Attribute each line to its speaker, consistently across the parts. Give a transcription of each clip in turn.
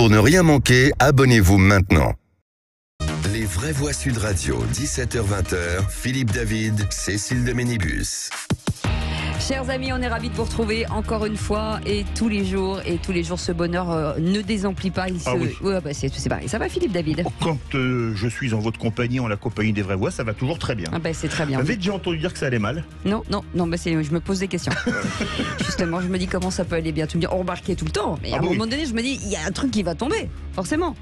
Speaker 1: Pour ne rien manquer, abonnez-vous maintenant. Les vraies voix Sud Radio, 17h-20h, Philippe David, Cécile de Ménibus.
Speaker 2: Chers amis, on est ravis de vous retrouver encore une fois et tous les jours ce bonheur ne désemplit pas.
Speaker 3: Oui.
Speaker 2: Ouais, c'est pareil. Ça va Philippe David?
Speaker 3: Quand je suis en votre compagnie, en la compagnie des vraies voix, ça va toujours très bien.
Speaker 2: C'est très bien.
Speaker 3: Vous avez déjà entendu dire que ça allait mal?
Speaker 2: Non, je me pose des questions. Justement, je me dis comment ça peut aller bien. Tu me dis, on remarquait tout le temps, mais à un moment donné, je me dis, il y a un truc qui va tomber, forcément.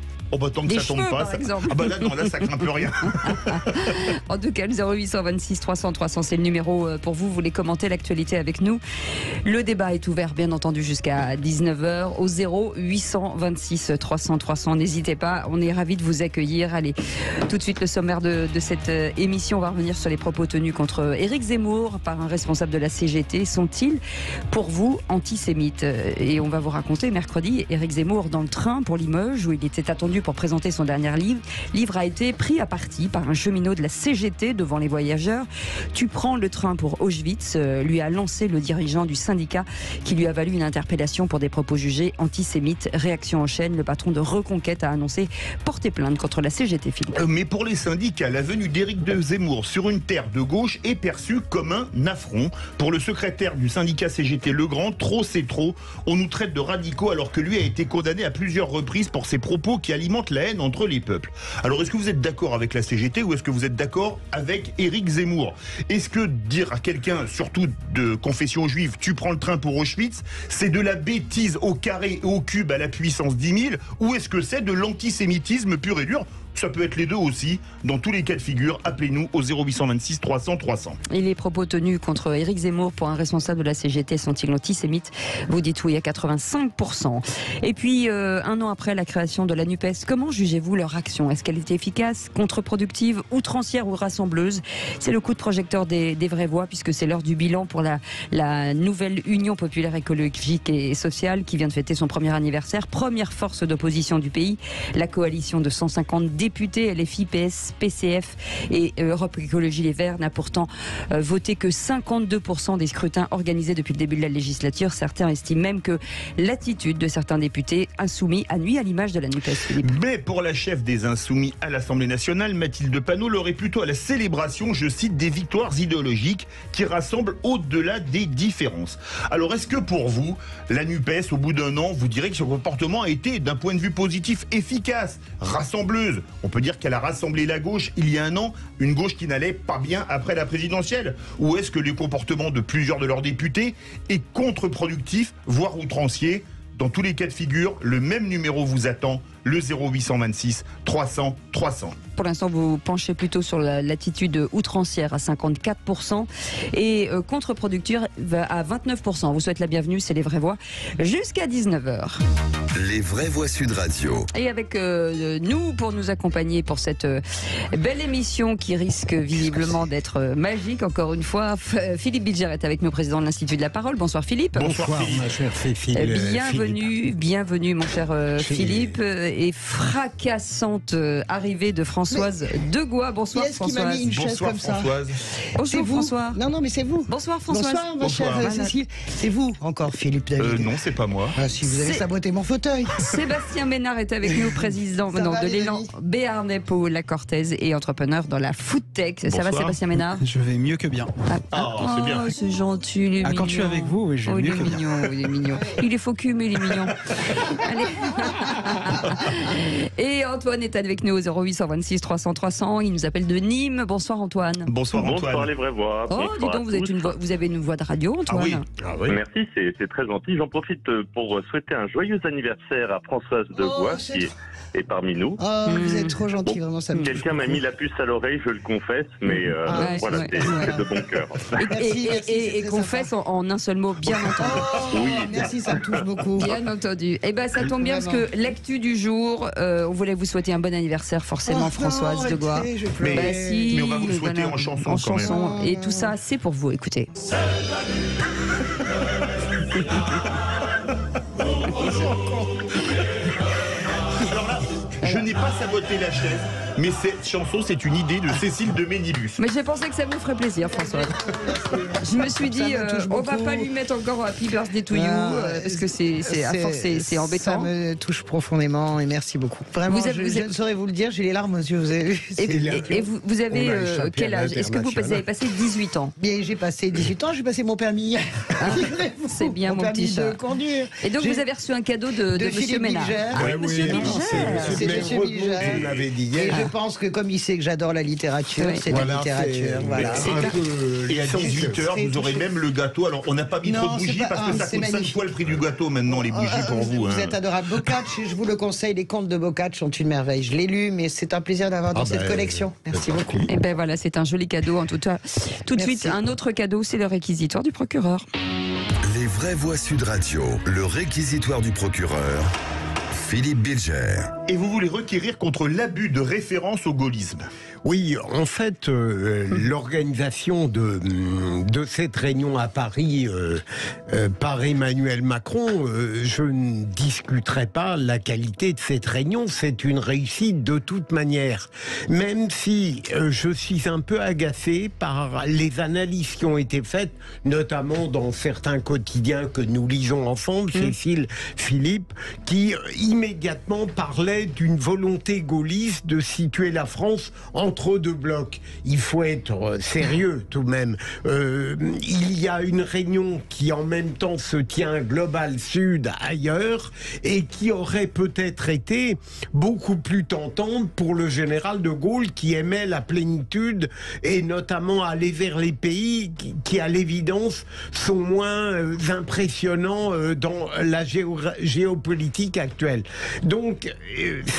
Speaker 3: Tant que
Speaker 2: des
Speaker 3: ça tombe
Speaker 2: cheveux,
Speaker 3: pas,
Speaker 2: par exemple.
Speaker 3: Là, ça craint plus rien.
Speaker 2: En tout cas, le 0826 300 300, c'est le numéro pour vous. Vous voulez commenter l'actualité avec nous. Le débat est ouvert, bien entendu, jusqu'à 19h au 0826 300 300. N'hésitez pas, on est ravis de vous accueillir. Allez, tout de suite, le sommaire de cette émission. On va revenir sur les propos tenus contre Éric Zemmour par un responsable de la CGT. Sont-ils, pour vous, antisémites? Et on va vous raconter, mercredi, Éric Zemmour dans le train pour Limoges, où il était attendu pour présenter son dernier livre a été pris à partie par un cheminot de la CGT devant les voyageurs. Tu prends le train pour Auschwitz, lui a lancé le dirigeant du syndicat qui lui a valu une interpellation pour des propos jugés antisémites. Réaction en chaîne, le patron de Reconquête a annoncé porter plainte contre la CGT. Philippe.
Speaker 3: Mais pour les syndicats, la venue d'Éric Zemmour sur une terre de gauche est perçue comme un affront. Pour le secrétaire du syndicat CGT Legrand, trop c'est trop. On nous traite de radicaux alors que lui a été condamné à plusieurs reprises pour ses propos qui alimentent la haine entre les peuples. Alors est-ce que vous êtes d'accord avec la CGT ou est-ce que vous êtes d'accord avec Éric Zemmour? Est-ce que dire à quelqu'un, surtout de confession juive, tu prends le train pour Auschwitz, c'est de la bêtise au carré et au cube à la puissance 10 000 ou est-ce que c'est de l'antisémitisme pur et dur? Ça peut être les deux aussi. Dans tous les cas de figure, appelez-nous au 0826 300 300.
Speaker 2: Et les propos tenus contre Éric Zemmour pour un responsable de la CGT sont-ils antisémites? Vous dites oui à 85%. Et puis, un an après la création de la NUPES, comment jugez-vous leur action? Est-ce qu'elle était efficace, contre-productive, outrancière ou rassembleuse? C'est le coup de projecteur des vraies voix, puisque c'est l'heure du bilan pour la nouvelle Union populaire écologique et sociale qui vient de fêter son premier anniversaire. Première force d'opposition du pays, la coalition de 150 députés LFI, PS, PCF et Europe Écologie Les Verts n'a pourtant voté que 52% des scrutins organisés depuis le début de la législature. Certains estiment même que l'attitude de certains députés insoumis a nui à l'image de la NUPES. Philippe.
Speaker 3: Mais pour la chef des Insoumis à l'Assemblée nationale, Mathilde Panot, l'heure est plutôt à la célébration, je cite, des victoires idéologiques qui rassemblent au-delà des différences. Alors est-ce que pour vous, la NUPES, au bout d'un an, vous direz que son comportement a été, d'un point de vue positif, efficace, rassembleuse? On peut dire qu'elle a rassemblé la gauche il y a un an, une gauche qui n'allait pas bien après la présidentielle. Ou est-ce que le comportement de plusieurs de leurs députés est contre-productif, voire outrancier? Dans tous les cas de figure, le même numéro vous attend, le 0826 300 300.
Speaker 2: Pour l'instant, vous penchez plutôt sur l'attitude outrancière à 54% et contre-productive à 29%. Vous souhaite la bienvenue, c'est les vraies voix, jusqu'à 19h.
Speaker 1: Les vraies voix Sud Radio.
Speaker 2: Et avec nous, pour nous accompagner pour cette belle émission qui risque visiblement d'être magique, encore une fois, Philippe Bilger est avec nous, président de l'Institut de la Parole. Bonsoir Philippe.
Speaker 3: Bonsoir
Speaker 4: ma chère Philippe.
Speaker 2: Bienvenue mon cher Philippe. Et fracassante arrivée de Françoise Degois. Bonsoir Françoise.
Speaker 4: Qui m'a mis une chaise
Speaker 3: Bonsoir
Speaker 4: comme ça.
Speaker 3: Françoise.
Speaker 2: Bonjour François.
Speaker 4: Non, mais c'est vous.
Speaker 2: Bonsoir Françoise.
Speaker 4: Bonsoir, ma chère
Speaker 3: Bonsoir.
Speaker 4: Cécile. C'est vous encore, Philippe David.
Speaker 3: Non, c'est pas moi.
Speaker 4: Ah, si vous avez saboté mon fauteuil.
Speaker 2: Sébastien Ménard est avec nous, président de l'élan Béarnais pour la Cortèze et entrepreneur dans la foodtech. Ça va Sébastien Ménard?
Speaker 5: Je vais mieux que bien.
Speaker 3: C'est bien.
Speaker 2: C'est gentil, il est mignon.
Speaker 5: Quand je suis avec vous, oui, je vais mieux que bien.
Speaker 2: Il est mignon. Il est faux cul, mais il est mignon. Allez. Et Antoine est avec nous au 0826 300 300. Il nous appelle de Nîmes. Bonsoir Antoine.
Speaker 3: Bonsoir Antoine.
Speaker 6: Bonsoir les vraies voix.
Speaker 2: Oh, dis
Speaker 6: Bonsoir
Speaker 2: donc,
Speaker 6: à tous.
Speaker 2: vous avez une voix de radio, Antoine.
Speaker 3: Ah oui.
Speaker 6: Merci, c'est très gentil. J'en profite pour souhaiter un joyeux anniversaire à Françoise Degois qui est parmi nous.
Speaker 4: Oh, vous êtes trop gentil, vraiment, ça me touche.
Speaker 6: Quelqu'un m'a mis la puce à l'oreille, je le confesse, mais voilà, c'est de bon cœur.
Speaker 4: Merci,
Speaker 2: Et
Speaker 4: c'est
Speaker 2: confesse
Speaker 4: sympa.
Speaker 2: en un seul mot, bien entendu.
Speaker 4: Oh, merci, ça me touche beaucoup.
Speaker 2: Bien entendu. Eh ben, ça tombe bien parce que l'actu du jour, on voulait vous souhaiter un bon anniversaire, forcément, Françoise Degois.
Speaker 3: Mais on va vous le souhaiter en chanson quand même.
Speaker 2: Et tout ça, c'est pour vous. Écoutez.
Speaker 3: Je n'ai pas saboté la chaise, mais cette chanson, c'est une idée de Cécile de Ménibus.
Speaker 2: Mais j'ai pensé que ça vous ferait plaisir, François. Je me suis dit, on va pas lui mettre encore Happy Birthday to You, parce que c'est embêtant.
Speaker 4: Ça me touche profondément et merci beaucoup. Vraiment, je ne saurais vous le dire, j'ai les larmes aux yeux, vous avez vu.
Speaker 2: Et vous avez quel âge? Est-ce que vous avez passé 18 ans?
Speaker 4: Bien, j'ai passé 18 ans, j'ai passé mon permis.
Speaker 2: C'est bien, mon petit chat.
Speaker 4: De conduire.
Speaker 2: Et donc vous avez reçu un cadeau de Monsieur Ménard.
Speaker 4: Monsieur
Speaker 2: Bilger.
Speaker 4: C'est Monsieur Bilger.
Speaker 7: Vous l'avez dit hier.
Speaker 4: Et je pense que comme il sait que j'adore la littérature, c'est la littérature. Voilà.
Speaker 3: Et à 18h, vous aurez même le gâteau. Alors, on n'a pas mis trop de bougies parce que ça coûte 5 fois le prix du gâteau maintenant, les bougies pour vous.
Speaker 4: Vous êtes adorable. Boccace, je vous le conseille, les contes de Boccace sont une merveille. Je l'ai lu, mais c'est un plaisir d'avoir dans cette collection. Merci beaucoup.
Speaker 2: Et ben voilà, c'est un joli cadeau en tout cas. Tout de suite, un autre cadeau, c'est le réquisitoire du procureur.
Speaker 1: Les vraies voix Sud Radio, le réquisitoire du procureur, Philippe Bilger.
Speaker 3: Et vous voulez requérir contre l'abus de référence au gaullisme.
Speaker 7: Oui, en fait, l'organisation de cette réunion à Paris par Emmanuel Macron, je ne discuterai pas la qualité de cette réunion, c'est une réussite de toute manière. Même si je suis un peu agacé par les analyses qui ont été faites, notamment dans certains quotidiens que nous lisons ensemble, Cécile, Philippe, qui immédiatement parlaient d'une volonté gaulliste de situer la France entre deux blocs. Il faut être sérieux tout de même. Il y a une réunion qui en même temps se tient Global Sud ailleurs et qui aurait peut-être été beaucoup plus tentante pour le général de Gaulle qui aimait la plénitude et notamment aller vers les pays qui à l'évidence sont moins impressionnants dans la géopolitique actuelle. Donc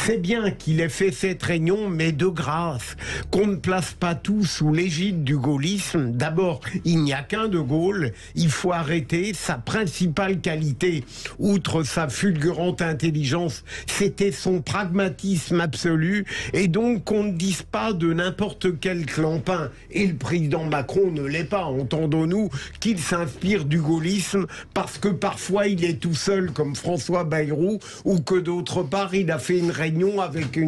Speaker 7: c'est bien qu'il ait fait cette réunion, mais de grâce, qu'on ne place pas tout sous l'égide du gaullisme. D'abord, il n'y a qu'un de Gaulle, il faut arrêter. Sa principale qualité, outre sa fulgurante intelligence, c'était son pragmatisme absolu, et donc qu'on ne dise pas de n'importe quel clampin, et le président Macron ne l'est pas, entendons-nous, qu'il s'inspire du gaullisme, parce que parfois il est tout seul comme François Bayrou, ou que d'autre part il a fait une réunion avec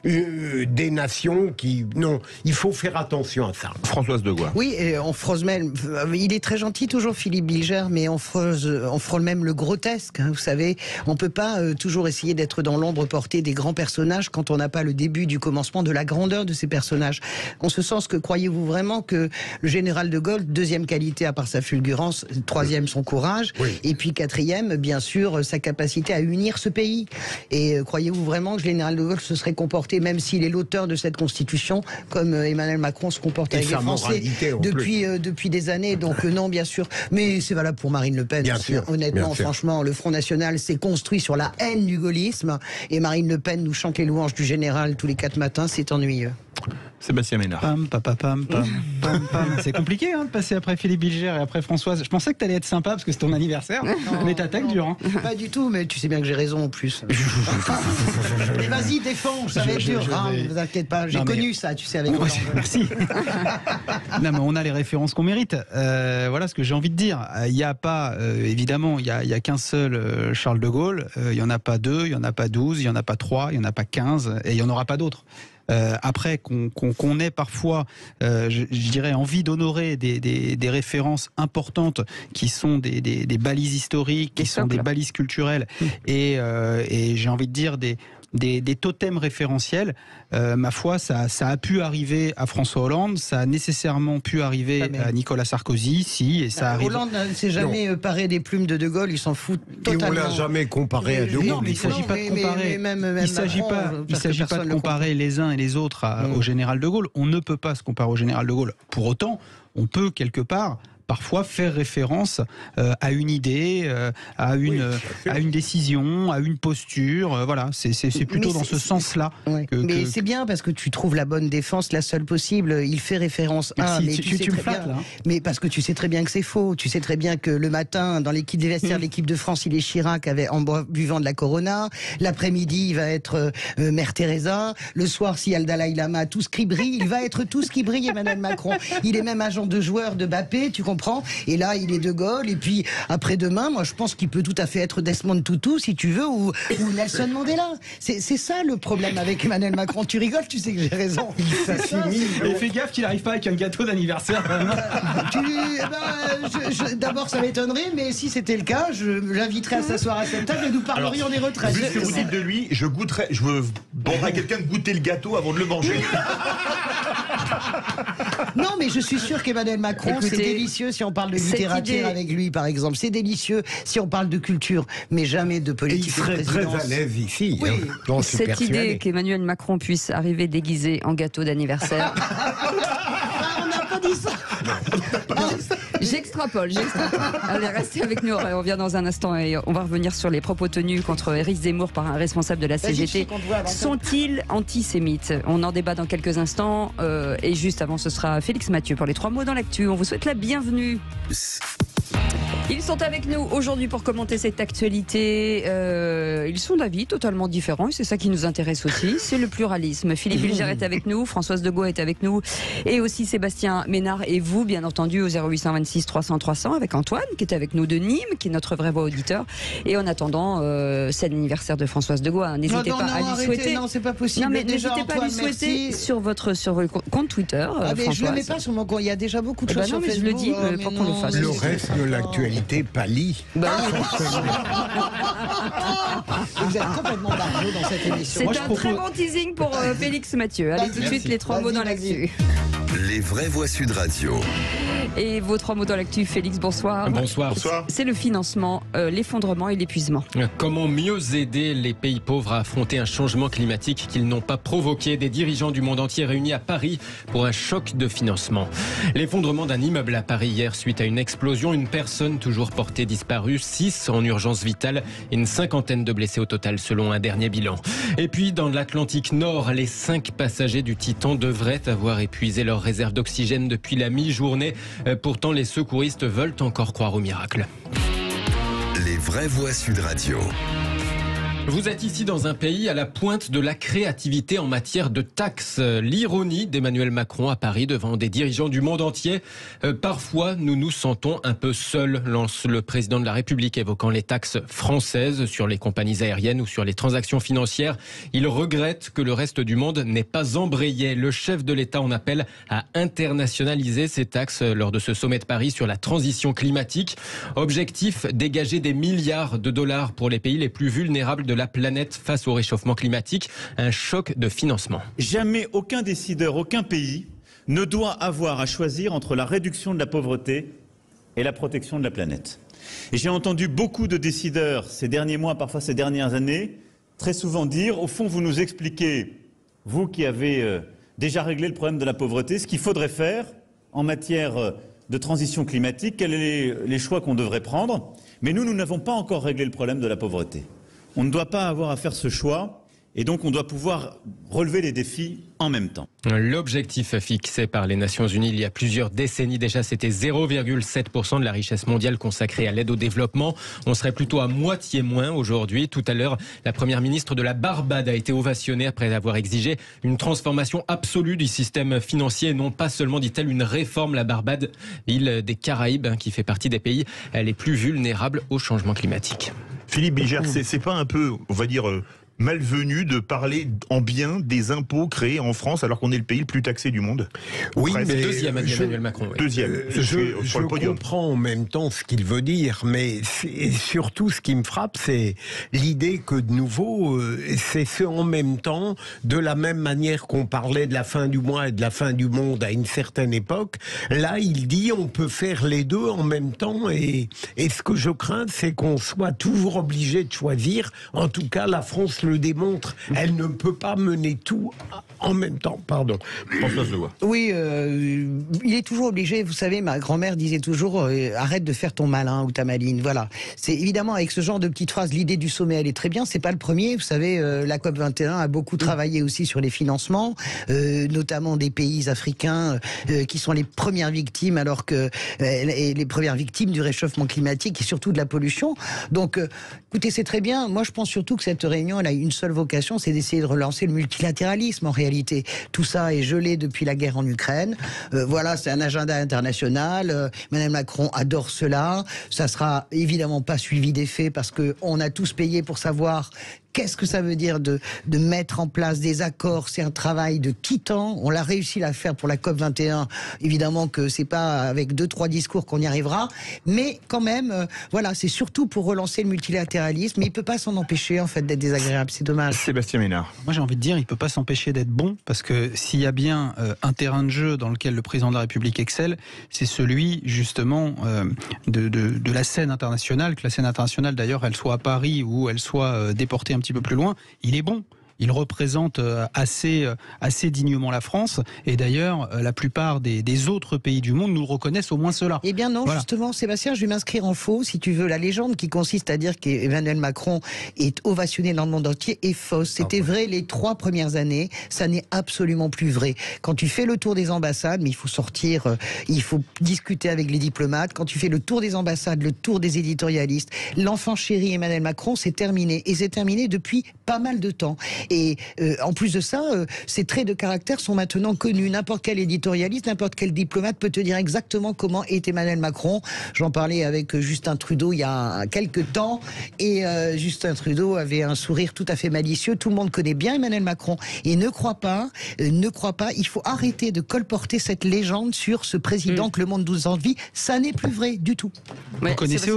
Speaker 7: des nations qui... Non, il faut faire attention à ça.
Speaker 3: Françoise Degois.
Speaker 4: Oui, et on frôle même... Il est très gentil toujours, Philippe Bilger, mais on frôle même le grotesque. Hein, vous savez, on peut pas toujours essayer d'être dans l'ombre portée des grands personnages quand on n'a pas le début du commencement de la grandeur de ces personnages. En ce sens que croyez-vous vraiment que le général de Gaulle, deuxième qualité à part sa fulgurance, troisième son courage, et puis quatrième, bien sûr, sa capacité à unir ce pays. Et croyez-vous vraiment que le général de Gaulle se serait comporté, même s'il est l'auteur de cette constitution, comme Emmanuel Macron se comporte avec les Français depuis des années? Donc non, bien sûr. Mais c'est valable pour Marine Le Pen.
Speaker 7: Bien sûr,
Speaker 4: honnêtement,
Speaker 7: bien sûr.
Speaker 4: franchement, le Front National s'est construit sur la haine du gaullisme. Et Marine Le Pen nous chante les louanges du général tous les 4 matins. C'est ennuyeux.
Speaker 3: Sébastien Ménard.
Speaker 5: Pam, pam, pam, pam, pam, pam. C'est compliqué de passer après Philippe Bilger et après Françoise. Je pensais que t'allais être sympa parce que c'est ton anniversaire, mais t'attaques dur. Hein.
Speaker 4: Pas du tout, mais tu sais bien que j'ai raison en plus. Mais vas-y, défends, ça va être dur. Ne vous inquiète pas, j'ai connu ça, tu sais, avec Hollande.
Speaker 5: Merci. Non, mais on a les références qu'on mérite. Voilà ce que j'ai envie de dire. Il n'y a pas, évidemment, il y a qu'un seul Charles de Gaulle. Il n'y en a pas 2, il n'y en a pas 12, il n'y en a pas 3, il n'y en a pas 15, et il n'y en aura pas d'autres. Après qu'on ait parfois, je dirais, envie d'honorer des références importantes qui sont des balises historiques, qui sont des balises culturelles, et j'ai envie de dire des totems référentiels, ma foi, ça a pu arriver à François Hollande, ça a nécessairement pu arriver à Nicolas Sarkozy, et ça arrive...
Speaker 4: Hollande ne s'est jamais paré des plumes de Gaulle, il s'en fout totalement.
Speaker 7: Et on l'a jamais comparé à De Gaulle.
Speaker 5: Non, mais il ne s'agit pas de comparer. Il ne s'agit pas de comparer les uns et les autres au général de Gaulle. On ne peut pas se comparer au général de Gaulle. Pour autant, on peut quelque part parfois faire référence à une idée, à une décision, à une posture. Voilà, c'est plutôt dans ce sens-là.
Speaker 4: Mais c'est bien parce que tu trouves la bonne défense, la seule possible. Il fait référence à...
Speaker 5: Merci,
Speaker 4: mais
Speaker 5: tu me flattes, là.
Speaker 4: Mais parce que tu sais très bien que c'est faux. Tu sais très bien que le matin, dans l'équipe des vestiaires de l'équipe de France, il est Chirac en buvant de la Corona. L'après-midi, il va être Mère Teresa. Le soir, s'il y a le Dalai Lama, tout ce qui brille, il va être tout ce qui brille, Emmanuel Macron. Il est même agent de joueur de Mbappé, tu comprends? comprends. Et là, il est De Gaulle. Et puis, après-demain, moi, je pense qu'il peut tout à fait être Desmond Tutu, si tu veux, ou Nelson Mandela. C'est ça le problème avec Emmanuel Macron. Tu rigoles, tu sais que j'ai raison.
Speaker 5: Et fais gaffe qu'il n'arrive pas avec un gâteau d'anniversaire.
Speaker 4: D'abord, ça m'étonnerait, mais si c'était le cas, je l'inviterais à s'asseoir à cette table et nous parlerions des retraites.
Speaker 3: Vu ce que vous dites de lui, je demanderais à quelqu'un de goûter le gâteau avant de le manger.
Speaker 4: Non, mais je suis sûr qu'Emmanuel Macron, c'est délicieux si on parle de littérature avec lui, par exemple. C'est délicieux si on parle de culture, mais jamais de politique.
Speaker 7: Et il serait très à l'aise ici.
Speaker 2: Oui.
Speaker 7: Hein,
Speaker 2: cette idée qu'Emmanuel Macron puisse arriver déguisé en gâteau d'anniversaire.
Speaker 4: On n'a pas dit ça.
Speaker 2: J'extrapole. Allez, restez avec nous. On revient dans un instant et on va revenir sur les propos tenus contre Éric Zemmour par un responsable de la CGT. Sont-ils antisémites? On en débat dans quelques instants. Et juste avant, ce sera Félix Mathieu pour les 3 mots dans l'actu. On vous souhaite la bienvenue. Ils sont avec nous aujourd'hui pour commenter cette actualité. Ils sont d'avis totalement différents et c'est ça qui nous intéresse aussi. C'est le pluralisme. Philippe Bilger est avec nous, Françoise Degaut est avec nous et aussi Sébastien Ménard et vous, bien entendu, au 0826 300 300 avec Antoine qui est avec nous de Nîmes, qui est notre vrai voix auditeur. Et en attendant, c'est l'anniversaire de Françoise Degaut. N'hésitez pas à lui souhaiter.
Speaker 4: Non, c'est pas possible.
Speaker 2: Non, mais
Speaker 4: déjà,
Speaker 2: n'hésitez pas à lui souhaiter sur votre compte Twitter.
Speaker 4: Mais je ne le mets pas sur mon compte. Il y a déjà beaucoup de choses sur Facebook.
Speaker 2: Je le dis pour qu'on le fasse.
Speaker 7: Le reste de l'actualité pâlit.
Speaker 4: Vous êtes complètement barjot dans cette émission.
Speaker 2: C'est un très bon teasing pour Félix Mathieu. Allez, tout de suite, les 3 mots dans l'actu.
Speaker 1: Les vraies voix Sud Radio.
Speaker 2: Et vos 3 mots dans l'actu, Félix, bonsoir.
Speaker 8: Bonsoir.
Speaker 2: C'est le financement, l'effondrement et l'épuisement.
Speaker 8: Comment mieux aider les pays pauvres à affronter un changement climatique qu'ils n'ont pas provoqué? Des dirigeants du monde entier réunis à Paris pour un choc de financement. L'effondrement d'un immeuble à Paris hier suite à une explosion. Une personne toujours portée disparue, 6 en urgence vitale et une 50aine de blessés au total selon un dernier bilan. Et puis dans l'Atlantique Nord, les 5 passagers du Titan devraient avoir épuisé leurs réserves d'oxygène depuis la mi-journée. Pourtant, les secouristes veulent encore croire au miracle.
Speaker 1: Les vraies voix Sud Radio.
Speaker 8: Vous êtes ici dans un pays à la pointe de la créativité en matière de taxes. L'ironie d'Emmanuel Macron à Paris devant des dirigeants du monde entier. Parfois, nous nous sentons un peu seuls, lance le président de la République, évoquant les taxes françaises sur les compagnies aériennes ou sur les transactions financières. Il regrette que le reste du monde n'ait pas embrayé. Le chef de l'État en appelle à internationaliser ces taxes lors de ce sommet de Paris sur la transition climatique. Objectif, dégager des milliards de dollars pour les pays les plus vulnérables de la planète face au réchauffement climatique, un choc de financement.
Speaker 9: Jamais aucun décideur, aucun pays ne doit avoir à choisir entre la réduction de la pauvreté et la protection de la planète. Et j'ai entendu beaucoup de décideurs ces derniers mois, parfois ces dernières années, très souvent dire, au fond, vous nous expliquez, vous qui avez déjà réglé le problème de la pauvreté, ce qu'il faudrait faire en matière de transition climatique, quels sont les choix qu'on devrait prendre, mais nous n'avons pas encore réglé le problème de la pauvreté. On ne doit pas avoir à faire ce choix et donc on doit pouvoir relever les défis en même temps.
Speaker 8: L'objectif fixé par les Nations Unies il y a plusieurs décennies déjà, c'était 0,7% de la richesse mondiale consacrée à l'aide au développement. On serait plutôt à moitié moins aujourd'hui. Tout à l'heure, la première ministre de la Barbade a été ovationnée après avoir exigé une transformation absolue du système financier et non pas seulement, dit-elle, une réforme. La Barbade, île des Caraïbes, qui fait partie des pays les plus vulnérables au changement climatique.
Speaker 3: Philippe Bilger, c'est pas un peu, on va dire, malvenu de parler en bien des impôts créés en France alors qu'on est le pays le plus taxé du monde?
Speaker 7: Oui, mais
Speaker 8: deuxième Emmanuel Macron. Oui.
Speaker 3: Deuxième.
Speaker 7: Je comprends en même temps ce qu'il veut dire, mais surtout ce qui me frappe, c'est l'idée que de nouveau, c'est fait en même temps, de la même manière qu'on parlait de la fin du mois et de la fin du monde à une certaine époque. Là, il dit on peut faire les deux en même temps, et ce que je crains, c'est qu'on soit toujours obligé de choisir. En tout cas, la France le démontre, elle ne peut pas mener tout en même temps. Pardon.
Speaker 3: Françoise Leroy.
Speaker 4: Oui, il est toujours obligé. Vous savez, ma grand-mère disait toujours arrête de faire ton malin ou ta maline. Voilà. C'est évidemment avec ce genre de petites phrases, l'idée du sommet, elle est très bien. C'est pas le premier. Vous savez, la COP 21 a beaucoup travaillé aussi sur les financements, notamment des pays africains qui sont les premières victimes, alors que les premières victimes du réchauffement climatique et surtout de la pollution. Donc, écoutez, c'est très bien. Moi, je pense surtout que cette réunion, elle a une seule vocation, c'est d'essayer de relancer le multilatéralisme en réalité. Tout ça est gelé depuis la guerre en Ukraine. Voilà, c'est un agenda international. Emmanuel Macron adore cela. Ça sera évidemment pas suivi des faits parce qu'on a tous payé pour savoir qu'est-ce que ça veut dire de mettre en place des accords. C'est un travail de titan. On l'a réussi à faire pour la COP21. Évidemment que c'est pas avec 2-3 discours qu'on y arrivera. Mais quand même, voilà, c'est surtout pour relancer le multilatéralisme. Mais il peut pas s'en empêcher, en fait, d'être désagréable. C'est dommage.
Speaker 3: Sébastien Ménard.
Speaker 5: Moi, j'ai envie de dire, il peut pas s'empêcher d'être bon, parce que s'il y a bien un terrain de jeu dans lequel le président de la République excelle, c'est celui, justement, de la scène internationale. Que la scène internationale, d'ailleurs, elle soit à Paris ou elle soit déportée un petit peu plus loin, il est bon. Il représente assez dignement la France. Et d'ailleurs, la plupart des autres pays du monde nous reconnaissent au moins cela.
Speaker 4: Eh bien non,
Speaker 5: voilà.
Speaker 4: Justement, Sébastien, je vais m'inscrire en faux. Si tu veux, la légende qui consiste à dire qu'Emmanuel Macron est ovationné dans le monde entier est fausse. C'était vrai les 3 premières années. Ça n'est absolument plus vrai. Quand tu fais le tour des ambassades, mais il faut sortir, il faut discuter avec les diplomates. Quand tu fais le tour des ambassades, le tour des éditorialistes, l'enfant chéri Emmanuel Macron, c'est terminé. Et c'est terminé depuis pas mal de temps. Et en plus de ça, ces traits de caractère sont maintenant connus. N'importe quel éditorialiste, n'importe quel diplomate peut te dire exactement comment est Emmanuel Macron. J'en parlais avec Justin Trudeau il y a quelques temps, et Justin Trudeau avait un sourire tout à fait malicieux. Tout le monde connaît bien Emmanuel Macron. Et ne crois pas, il faut arrêter de colporter cette légende sur ce président que le monde nous envie. Ça n'est plus vrai du tout.
Speaker 5: Ouais,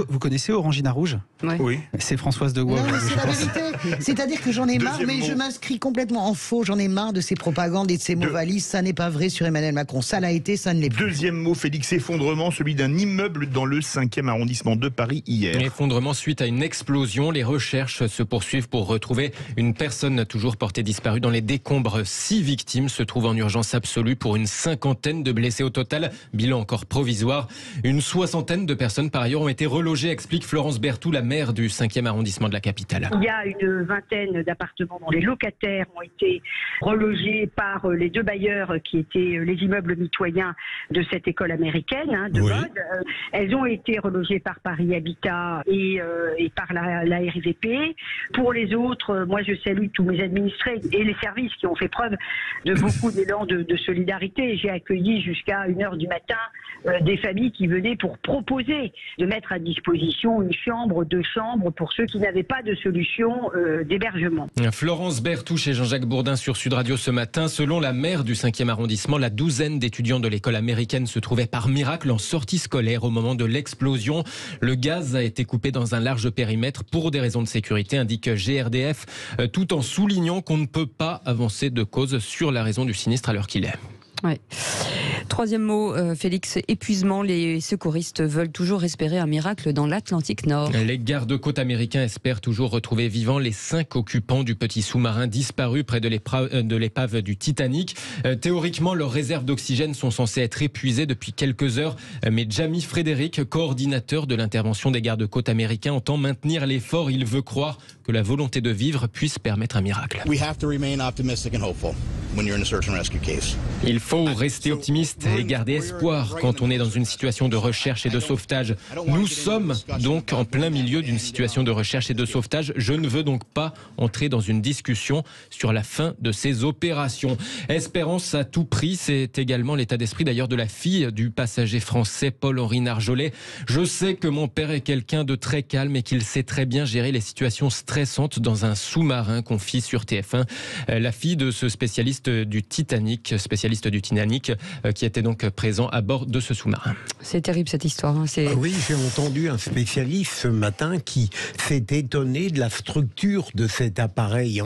Speaker 5: vous connaissez Orangina Rouge?
Speaker 3: Oui.
Speaker 5: C'est Françoise de Gaulle.
Speaker 4: C'est la vérité. C'est-à-dire que j'en ai marre, mais je m'inscris complètement en faux. J'en ai marre de ces propagandes et de ces mots valises. Ça n'est pas vrai sur Emmanuel Macron. Ça l'a été, ça ne l'est plus.
Speaker 3: Deuxième mot, Félix, effondrement, celui d'un immeuble dans le 5e arrondissement de Paris hier.
Speaker 8: Effondrement suite à une explosion. Les recherches se poursuivent pour retrouver une personne toujours portée disparue dans les décombres. 6 victimes se trouvent en urgence absolue pour une 50aine de blessés au total. Bilan encore provisoire. Une 60aine de personnes par ailleurs ont été relogées, explique Florence Berthoud, la maire du 5e arrondissement de la capitale.
Speaker 10: Il y a une vingtaine d'appartements dont les locataires ont été relogés par les 2 bailleurs qui étaient les immeubles mitoyens de cette école américaine de mode. Elles ont été relogées par Paris Habitat et par la RIVP. Pour les autres, moi je salue tous mes administrés et les services qui ont fait preuve de beaucoup d'élan de solidarité. J'ai accueilli jusqu'à 1h du matin des familles qui venaient pour proposer de mettre à disposition une chambre, 2 chambres pour ceux qui n'avaient pas de solution d'hébergement.
Speaker 8: Florence Berthoud chez Jean-Jacques Bourdin sur Sud Radio ce matin. Selon la maire du 5e arrondissement, la douzaine d'étudiants de l'école américaine se trouvaient par miracle en sortie scolaire au moment de l'explosion. Le gaz a été coupé dans un large périmètre pour des raisons de sécurité, indique GRDF, tout en soulignant qu'on ne peut pas avancer de cause sur la raison du sinistre à l'heure qu'il est.
Speaker 2: Ouais. Troisième mot, Félix, épuisement. Les secouristes veulent toujours espérer un miracle dans l'Atlantique Nord.
Speaker 8: Les gardes-côtes américains espèrent toujours retrouver vivants les 5 occupants du petit sous-marin disparu près de l'épave du Titanic. Théoriquement, leurs réserves d'oxygène sont censées être épuisées depuis quelques heures. Mais Jamie Frédéric, coordinateur de l'intervention des gardes-côtes américains, entend maintenir l'effort. Il veut croire que la volonté de vivre puisse permettre un miracle. Il faut rester optimiste et garder espoir quand on est dans une situation de recherche et de sauvetage. Nous sommes donc en plein milieu d'une situation de recherche et de sauvetage. Je ne veux donc pas entrer dans une discussion sur la fin de ces opérations. Espérance à tout prix, c'est également l'état d'esprit d'ailleurs de la fille du passager français Paul-Henri Narjolet. Je sais que mon père est quelqu'un de très calme et qu'il sait très bien gérer les situations stressantes dans un sous-marin, confie sur TF1 la fille de ce spécialiste du Titanic, qui était donc présent à bord de ce sous-marin.
Speaker 2: C'est terrible cette histoire.
Speaker 7: Oui, j'ai entendu un spécialiste ce matin qui s'est étonné de la structure de cet appareil.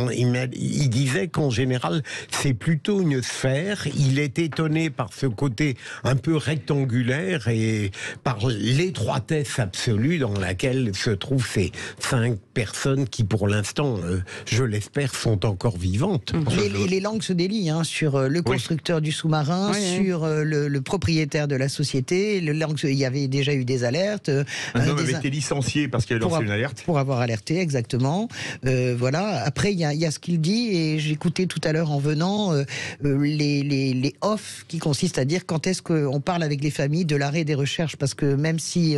Speaker 7: Il disait qu'en général, c'est plutôt une sphère. Il est étonné par ce côté un peu rectangulaire et par l'étroitesse absolue dans laquelle se trouvent ces 5 personnes qui, pour l'instant, je l'espère, sont encore vivantes.
Speaker 4: Les langues se délits sur le constructeur du sous-marin, sur le propriétaire de la société. Il y avait déjà eu des alertes.
Speaker 3: Un homme avait été licencié parce qu'il avait lancé une alerte.
Speaker 4: Pour avoir alerté, exactement. Voilà. Après, il y a ce qu'il dit, et j'écoutais tout à l'heure en venant les off qui consistent à dire quand est-ce qu'on parle avec les familles de l'arrêt des recherches, parce que même si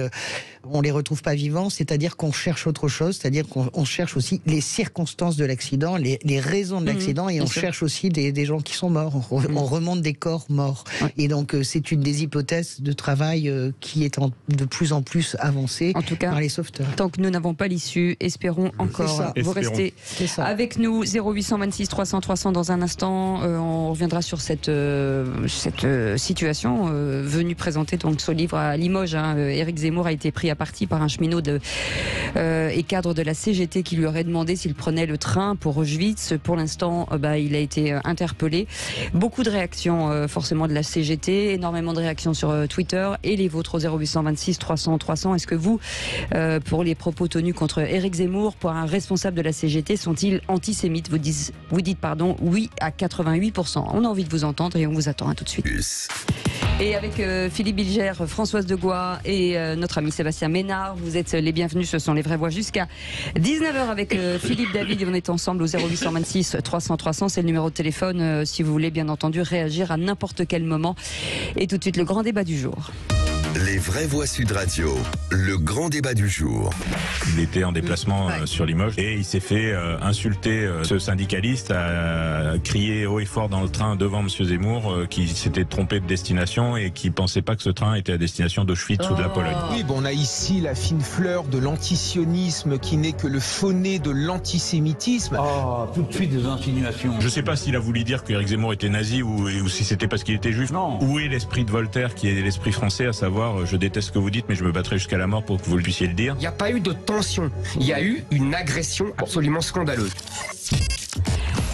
Speaker 4: on les retrouve pas vivants, c'est-à-dire qu'on cherche autre chose, c'est-à-dire qu'on cherche aussi les circonstances de l'accident, les raisons de l'accident, et on cherche aussi des gens qui sont morts. On remonte des corps morts. Et donc, c'est une des hypothèses de travail qui est de plus en plus avancée par les sauveteurs.
Speaker 2: Tant que nous n'avons pas l'issue, espérons encore. Vous restez avec nous, 0826 300 300 dans un instant. On reviendra sur cette situation venue présenter donc ce livre à Limoges. Éric Zemmour a été pris à partie par un cheminot et cadre de la CGT qui lui aurait demandé s'il prenait le train pour Auschwitz. Pour l'instant, il a été interpellé. Beaucoup de réactions forcément de la CGT, énormément de réactions sur Twitter, et les vôtres au 0826 300 300. Est-ce que vous, pour les propos tenus contre Éric Zemmour, pour un responsable de la CGT, sont-ils antisémites? Vous dites oui à 88%. On a envie de vous entendre et on vous attend. À tout de suite. Et avec Philippe Bilger, Françoise Degois et notre ami Sébastien Ménard, vous êtes les bienvenus. Ce sont les vraies voix jusqu'à 19h avec Philippe David, et on est ensemble au 0826 300 300. C'est le numéro de téléphone si vous voulez bien entendu réagir à n'importe quel moment. Et tout de suite, le grand débat du jour.
Speaker 1: Les vraies voix Sud Radio, le grand débat du jour.
Speaker 11: Il était en déplacement sur Limoges et il s'est fait insulter. Ce syndicaliste a crié haut et fort dans le train devant M. Zemmour qui s'était trompé de destination et qui pensait pas que ce train était à destination d'Auschwitz ou de la Pologne.
Speaker 12: Oui, on a ici la fine fleur de l'antisionisme qui n'est que le faux nez de l'antisémitisme.
Speaker 13: Tout de suite des insinuations.
Speaker 11: Je sais pas s'il a voulu dire qu'Éric Zemmour était nazi ou si c'était parce qu'il était juif.
Speaker 13: Non.
Speaker 11: Où est l'esprit de Voltaire qui est l'esprit français, à savoir je déteste ce que vous dites mais je me battrai jusqu'à la mort pour que vous le puissiez le dire?
Speaker 14: Il n'y a pas eu de tension, il y a eu une agression absolument scandaleuse.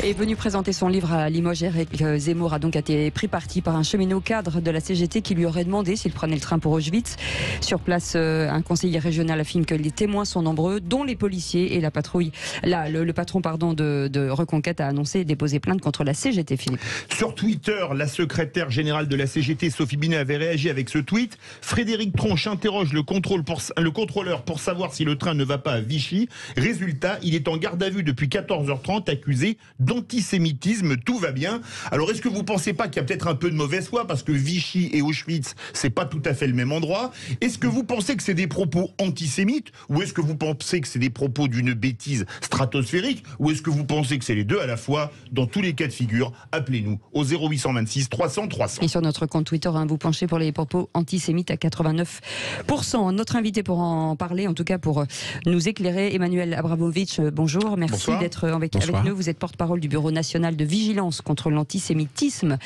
Speaker 2: Est venu présenter son livre à Limoges, Éric Zemmour a donc été pris parti par un cheminot cadre de la CGT qui lui aurait demandé s'il prenait le train pour Auschwitz. Sur place, un conseiller régional affirme que les témoins sont nombreux, dont les policiers, et la patrouille. Le patron de Reconquête a annoncé déposer plainte contre la CGT, Philippe.
Speaker 3: Sur Twitter, la secrétaire générale de la CGT, Sophie Binet, avait réagi avec ce tweet. Frédéric Tronche interroge le contrôleur pour savoir si le train ne va pas à Vichy. Résultat, il est en garde à vue depuis 14h30, accusé d'antisémitisme. Tout va bien. Alors, est-ce que vous pensez pas qu'il y a peut-être un peu de mauvaise foi parce que Vichy et Auschwitz, c'est pas tout à fait le même endroit? Est-ce que vous pensez que c'est des propos antisémites, ou est-ce que vous pensez que c'est des propos d'une bêtise stratosphérique, ou est-ce que vous pensez que c'est les deux à la fois? Dans tous les cas de figure, appelez-nous au 0826 300 300.
Speaker 2: Et sur notre compte Twitter, vous penchez pour les propos antisémites à 89%. Notre invité pour en parler, en tout cas pour nous éclairer, Emmanuel Abramovitch, bonjour, merci d'être avec nous. Vous êtes porte-parole du Bureau national de vigilance contre l'antisémitisme.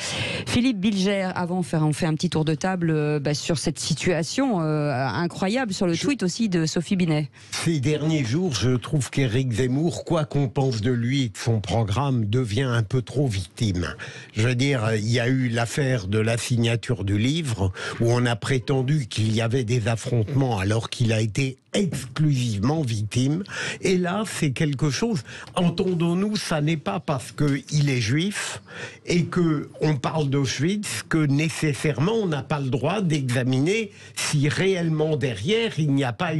Speaker 2: Philippe Bilger, avant on fait un petit tour de table sur cette situation incroyable, sur le tweet aussi de Sophie Binet.
Speaker 7: Ces derniers jours, je trouve qu'Éric Zemmour, quoi qu'on pense de lui et de son programme, devient un peu trop victime. Je veux dire, il y a eu l'affaire de la signature du livre, où on a prétendu qu'il y avait des affrontements alors qu'il a été exclusivement victime. Et là, c'est quelque chose, entendons-nous, ça n'est pas parce qu'il est juif et qu'on parle d'Auschwitz que nécessairement on n'a pas le droit d'examiner si réellement derrière il n'y a pas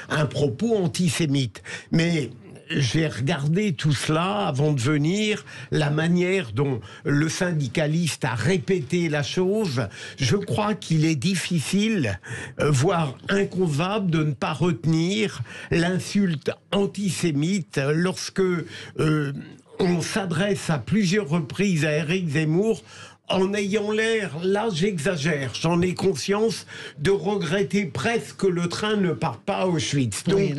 Speaker 7: un propos antisémite. Mais j'ai regardé tout cela avant de venir, la manière dont le syndicaliste a répété la chose. Je crois qu'il est difficile, voire inconcevable, de ne pas retenir l'insulte antisémite lorsque on s'adresse à plusieurs reprises à Éric Zemmour en ayant l'air, là j'exagère, j'en ai conscience, de regretter presque que le train ne parte pas à Auschwitz. Donc
Speaker 4: oui,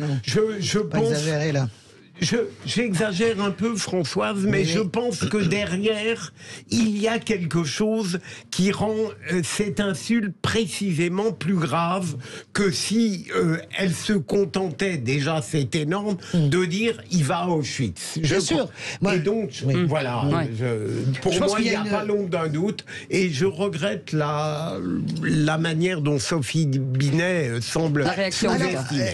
Speaker 7: je pense...
Speaker 4: exagérer, là.
Speaker 7: J'exagère un peu, Françoise, mais je pense que derrière, il y a quelque chose qui rend cette insulte précisément plus grave que si elle se contentait, déjà c'est énorme, de dire il va à Auschwitz.
Speaker 4: Bien sûr.
Speaker 7: Et donc, voilà, pour moi, il n'y a pas l'ombre d'un doute, et je regrette la manière dont Sophie Binet semble...
Speaker 2: La réaction.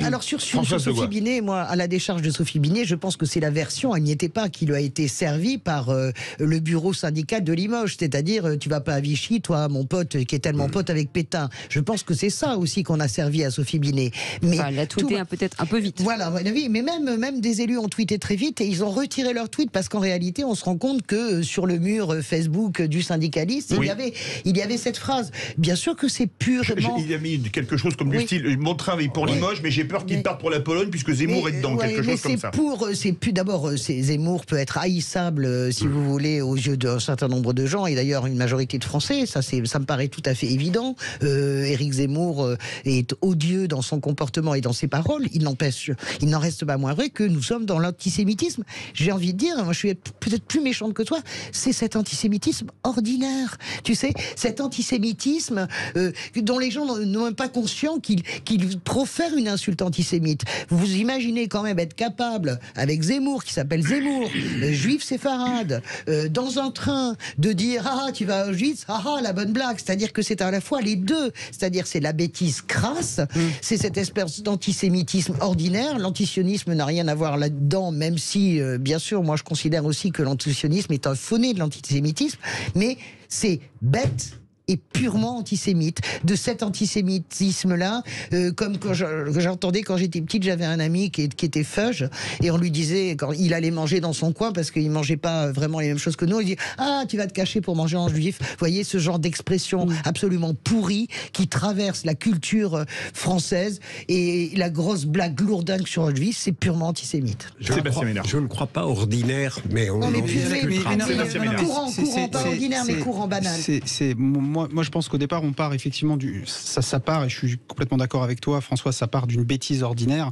Speaker 4: Alors sur Sophie Binet, moi, à la décharge de Sophie Binet, je pense que c'est la version, elle n'y était pas, qui lui a été servie par le bureau syndical de Limoges. C'est-à-dire, tu vas pas à Vichy, toi, mon pote, qui est tellement pote avec Pétain. Je pense que c'est ça aussi qu'on a servi à Sophie Binet. Mais
Speaker 2: elle a tweeté peut-être un peu vite.
Speaker 4: Voilà, oui, mais même des élus ont tweeté très vite et ils ont retiré leur tweet parce qu'en réalité, on se rend compte que sur le mur Facebook du syndicaliste, il y avait cette phrase. Bien sûr que c'est purement...
Speaker 3: Il a mis quelque chose comme du style, mon train va pour Limoges, mais j'ai peur qu'il parte pour la Pologne puisque Zemmour est dedans, quelque chose comme ça.
Speaker 4: C'est plus d'abord, Zemmour peut être haïssable, si vous voulez, aux yeux d'un certain nombre de gens, et d'ailleurs une majorité de Français, ça me paraît tout à fait évident. Éric Zemmour est odieux dans son comportement et dans ses paroles, il n'en reste pas moins vrai que nous sommes dans l'antisémitisme. J'ai envie de dire, moi je suis peut-être plus méchante que toi, c'est cet antisémitisme ordinaire, tu sais, cet antisémitisme dont les gens n'ont même pas conscience qu'il profère une insulte antisémite. Vous imaginez quand même être capable, avec Zemmour, qui s'appelle Zemmour, juif séfarade, dans un train, de dire « Ah, tu vas à Auschwitz, la bonne blague », c'est-à-dire que c'est à la fois les deux, c'est-à-dire c'est la bêtise crasse, c'est cette espèce d'antisémitisme ordinaire. L'antisionisme n'a rien à voir là-dedans, même si, bien sûr, moi je considère aussi que l'antisionisme est un faux-né de l'antisémitisme, mais c'est bête et purement antisémite. De cet antisémitisme-là, comme quand j'entendais quand j'étais petite, j'avais un ami qui était feuge, et on lui disait, quand il allait manger dans son coin, parce qu'il mangeait pas vraiment les mêmes choses que nous, il dit « Ah, tu vas te cacher pour manger en juif ». Vous voyez, ce genre d'expression absolument pourrie qui traverse la culture française, et la grosse blague lourdingue sur le juif, c'est purement antisémite.
Speaker 7: Je ne crois pas ordinaire, mais on en discutera.
Speaker 4: Courant, pas ordinaire, mais courant banal.
Speaker 5: Moi, je pense qu'au départ, on part effectivement ça part, et je suis complètement d'accord avec toi, François, ça part d'une bêtise ordinaire,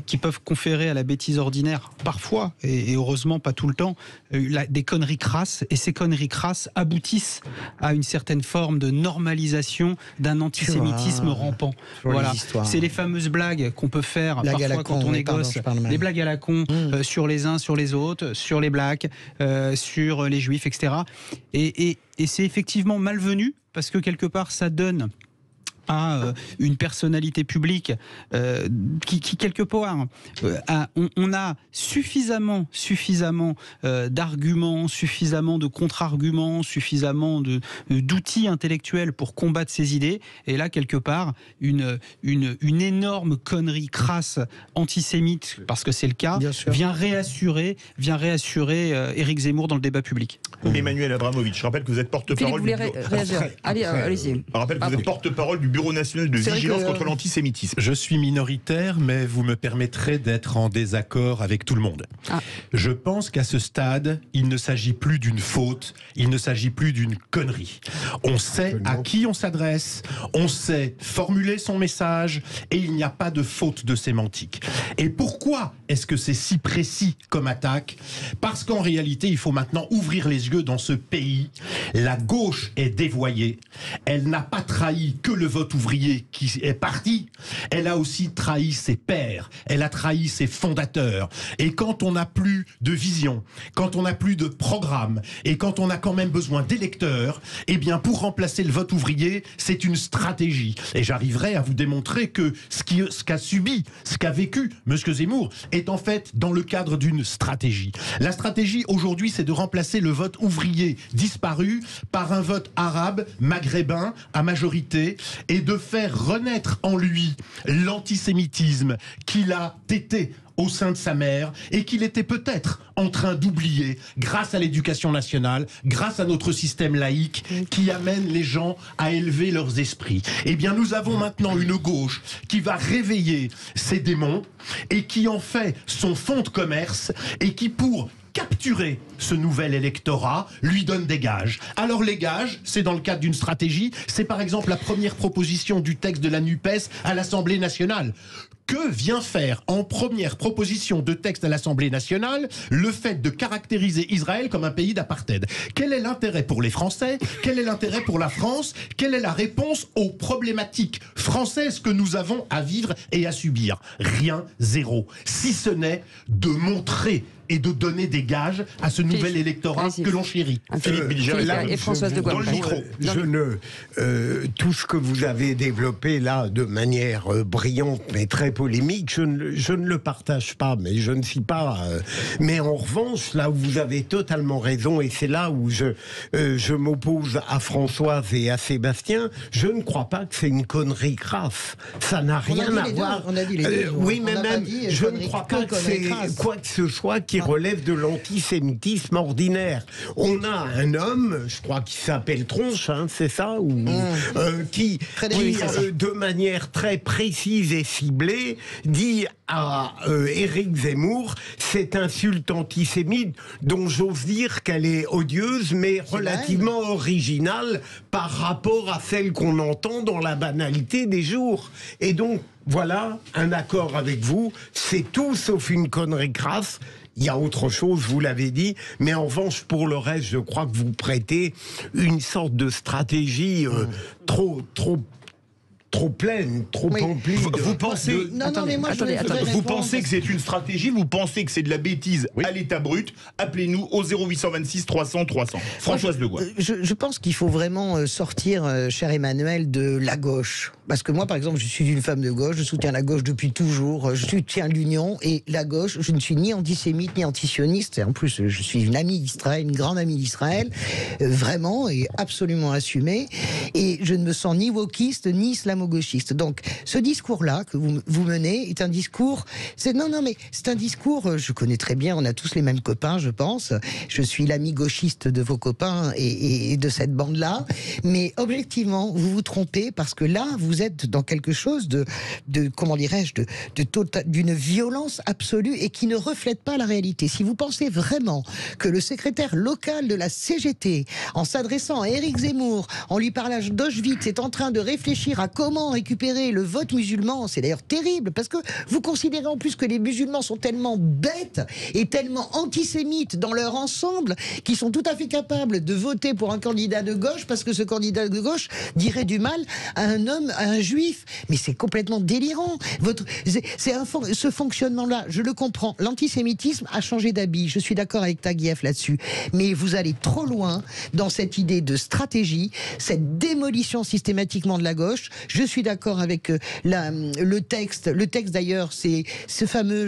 Speaker 5: qui peuvent conférer à la bêtise ordinaire, parfois, et heureusement pas tout le temps, des conneries crasses, et ces conneries crasses aboutissent à une certaine forme de normalisation d'un antisémitisme rampant. Voilà, c'est les fameuses blagues qu'on peut faire parfois quand on est gosse, des blagues à la con sur les uns, sur les autres, sur les blacks, sur les juifs, etc. Et c'est effectivement malvenu, parce que quelque part ça donne à une personnalité publique qui quelque part on a suffisamment d'arguments, suffisamment de contre-arguments, suffisamment d'outils intellectuels pour combattre ses idées, et là quelque part une énorme connerie crasse antisémite, parce que c'est le cas, vient réassurer Éric Zemmour dans le débat public.
Speaker 3: Emmanuel Abramovitch, je rappelle que vous êtes porte-parole du porte-parole du Bureau national de vigilance contre l'antisémitisme.
Speaker 15: Je suis minoritaire, mais vous me permettrez d'être en désaccord avec tout le monde. Je pense qu'à ce stade, il ne s'agit plus d'une faute, il ne s'agit plus d'une connerie. On sait à qui on s'adresse, on sait formuler son message, et il n'y a pas de faute de sémantique. Et pourquoi est-ce que c'est si précis comme attaque? Parce qu'en réalité, il faut maintenant ouvrir les yeux dans ce pays. La gauche est dévoyée. Elle n'a pas trahi que le vote ouvrier qui est parti. Elle a aussi trahi ses pères. Elle a trahi ses fondateurs. Et quand on n'a plus de vision, quand on n'a plus de programme, et quand on a quand même besoin d'électeurs, eh bien, pour remplacer le vote ouvrier, c'est une stratégie. Et j'arriverai à vous démontrer que ce qu'a vécu M. Zemmour est en fait dans le cadre d'une stratégie. La stratégie aujourd'hui, c'est de remplacer le vote ouvrier disparu par un vote arabe, maghrébin, à majorité, et de faire renaître en lui l'antisémitisme qu'il a tété au sein de sa mère et qu'il était peut-être en train d'oublier grâce à l'éducation nationale, grâce à notre système laïque qui amène les gens à élever leurs esprits. Eh bien, nous avons maintenant une gauche qui va réveiller ces démons et qui en fait son fonds de commerce, et qui, pour capturer ce nouvel électorat, lui donne des gages. Alors les gages, c'est dans le cadre d'une stratégie, c'est par exemple la première proposition du texte de la NUPES à l'Assemblée nationale. Que vient faire en première proposition de texte à l'Assemblée nationale le fait de caractériser Israël comme un pays d'apartheid? Quel est l'intérêt pour les Français? Quel est l'intérêt pour la France? Quelle est la réponse aux problématiques françaises que nous avons à vivre et à subir? Rien, zéro. Si ce n'est de montrer et de donner des gages à ce nouvel électorat que l'on chérit.
Speaker 2: Philippe Bilger et Françoise de Gaulle.
Speaker 7: Tout ce que vous avez développé là de manière brillante mais très polémique, je ne le partage pas, mais je ne suis pas... mais en revanche, là où vous avez totalement raison, et c'est là où je m'oppose à Françoise et à Sébastien, je ne crois pas que c'est une connerie crasse. Ça n'a rien à voir...
Speaker 4: On a dit les deux.
Speaker 7: Oui, mais même, je ne crois pas que c'est quoi que ce soit qui relève de l'antisémitisme ordinaire. On a un homme, je crois qu'il s'appelle Tronche, hein, c'est ça, qui de manière très précise et ciblée, dit à Éric Zemmour cette insulte antisémite dont j'ose dire qu'elle est odieuse mais relativement originale par rapport à celle qu'on entend dans la banalité des jours. Et donc, voilà, un accord avec vous, c'est tout sauf une connerie crasse. Il y a autre chose, vous l'avez dit, mais en revanche, pour le reste, je crois que vous prêtez une sorte de stratégie trop pleine, trop emplie.
Speaker 3: Vous pensez, vous pensez que c'est une stratégie, vous pensez que c'est de la bêtise à l'état brut? Appelez-nous au 0826 300 300. Françoise Degois.
Speaker 4: Je pense qu'il faut vraiment sortir, cher Emmanuel, de la gauche. Parce que moi, par exemple, je suis une femme de gauche, je soutiens la gauche depuis toujours, je soutiens l'union, et la gauche, je ne suis ni antisémite, ni antisioniste, et en plus, je suis une amie d'Israël, une grande amie d'Israël, vraiment, et absolument assumée, et je ne me sens ni wokiste, ni islamo-gauchiste. Donc, ce discours-là que vous menez est un discours, c'est un discours, je connais très bien, on a tous les mêmes copains, je pense, je suis l'ami gauchiste de vos copains et de cette bande-là, mais objectivement, vous vous trompez, parce que là, vous êtes dans quelque chose de comment dirais-je, d'une violence absolue et qui ne reflète pas la réalité. Si vous pensez vraiment que le secrétaire local de la CGT, en s'adressant à Éric Zemmour, en lui parlant d'Auschwitz, est en train de réfléchir à comment récupérer le vote musulman, c'est d'ailleurs terrible, parce que vous considérez en plus que les musulmans sont tellement bêtes et tellement antisémites dans leur ensemble qu'ils sont tout à fait capables de voter pour un candidat de gauche parce que ce candidat de gauche dirait du mal à un homme, à un juif. Mais c'est complètement délirant. Ce fonctionnement-là, je le comprends. L'antisémitisme a changé d'habit. Je suis d'accord avec Taguieff là-dessus. Mais vous allez trop loin dans cette idée de stratégie, cette démolition systématiquement de la gauche. Je suis d'accord avec le texte. Le texte d'ailleurs, c'est ce fameux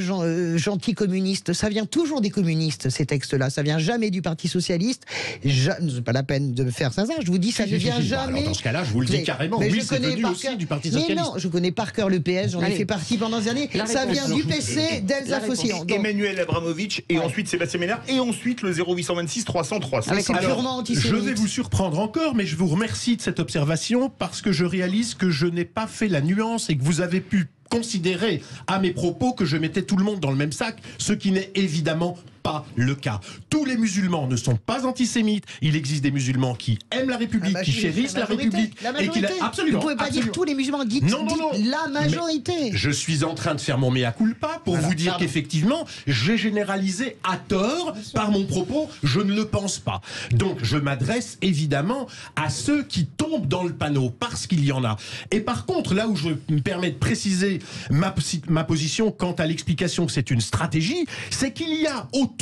Speaker 4: gentil communiste. Ça vient toujours des communistes, ces textes-là. Ça vient jamais du Parti socialiste. C'est pas la peine de me faire ça. Je vous dis, ça ne vient jamais.
Speaker 15: Alors dans ce cas-là, je vous le dis carrément. Oui, c'est venu aussi du Parti socialiste.
Speaker 4: Mais non, je connais par cœur le PS, j'en ai fait partie pendant des années. Ça vient du PC, d'Elsa Fossillon.
Speaker 3: Emmanuel Abramovitch, et ensuite Sébastien Ménard, et ensuite le 0826 300 300.
Speaker 15: Alors, je vais vous surprendre encore, mais je vous remercie de cette observation parce que je réalise que je n'ai pas fait la nuance et que vous avez pu considérer à mes propos que je mettais tout le monde dans le même sac, ce qui n'est évidemment pas le cas. Tous les musulmans ne sont pas antisémites. Il existe des musulmans qui aiment la République, qui chérissent la République.
Speaker 4: Et qui absolument. Vous ne pouvez pas dire tous les musulmans, dites la majorité.
Speaker 15: Mais je suis en train de faire mon mea culpa pour vous dire qu'effectivement, j'ai généralisé à tort par mon propos. Je ne le pense pas. Donc, je m'adresse évidemment à ceux qui tombent dans le panneau, parce qu'il y en a. Et par contre, là où je me permets de préciser ma position quant à l'explication que c'est une stratégie, c'est qu'il y a autour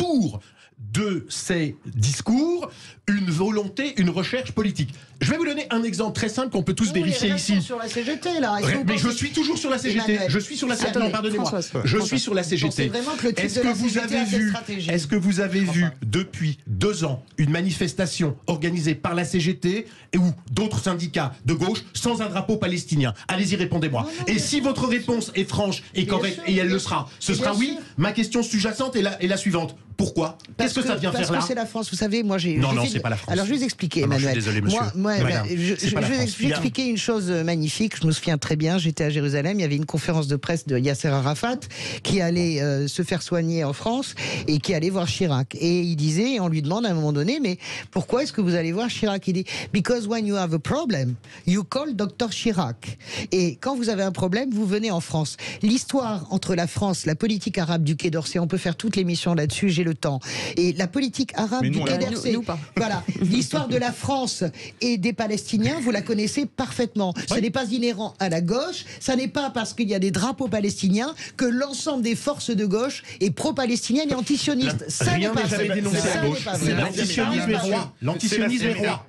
Speaker 15: de ces discours une volonté, une recherche politique. Je vais vous donner un exemple très simple qu'on peut tous vérifier ici.
Speaker 4: Sur la CGT, là.
Speaker 15: Mais je suis toujours sur la CGT. Je suis sur la CGT. Non, pardonnez-moi. Je suis sur la CGT. Est-ce que vous avez vu depuis 2 ans une manifestation organisée par la CGT ou d'autres syndicats de gauche sans un drapeau palestinien? Allez-y, répondez-moi. Et si votre réponse est franche et correcte, et elle le sera, ce sera oui. Ma question sous-jacente est la suivante. Pourquoi? Qu'est-ce que ça vient faire là?
Speaker 4: Parce que c'est la France. Vous savez, moi j'ai...
Speaker 15: Non, c'est pas la France.
Speaker 4: Alors je vais vous expliquer, Emmanuel.
Speaker 15: Je suis désolé, monsieur.
Speaker 4: Je vais vous expliquer une chose magnifique. Je me souviens très bien, j'étais à Jérusalem, il y avait une conférence de presse de Yasser Arafat qui allait se faire soigner en France et qui allait voir Chirac. Et il disait, on lui demande à un moment donné, mais pourquoi est-ce que vous allez voir Chirac? Il dit, because when you have a problem, you call Dr Chirac. Et quand vous avez un problème, vous venez en France. L'histoire entre la France, la politique arabe du Quai d'Orsay, on peut faire toute l'émission là-dessus. J'ai le temps. Et la politique arabe
Speaker 3: Mais
Speaker 4: du
Speaker 3: nous,
Speaker 4: Quai
Speaker 3: on l'a-
Speaker 4: d'Orsay,
Speaker 2: nous pas.
Speaker 4: voilà, l'histoire de la France et des Palestiniens, vous la connaissez parfaitement. Ce n'est pas inhérent à la gauche, ça n'est pas parce qu'il y a des drapeaux palestiniens que l'ensemble des forces de gauche est pro-palestinienne et antisioniste. Ça
Speaker 15: Rien
Speaker 4: n'est pas
Speaker 15: n'est jamais
Speaker 4: vrai.
Speaker 15: dénoncé
Speaker 4: Ça
Speaker 15: à
Speaker 4: n'est
Speaker 15: gauche.
Speaker 4: pas vrai.
Speaker 15: L'antisionisme est roi. L'antisionisme est roi.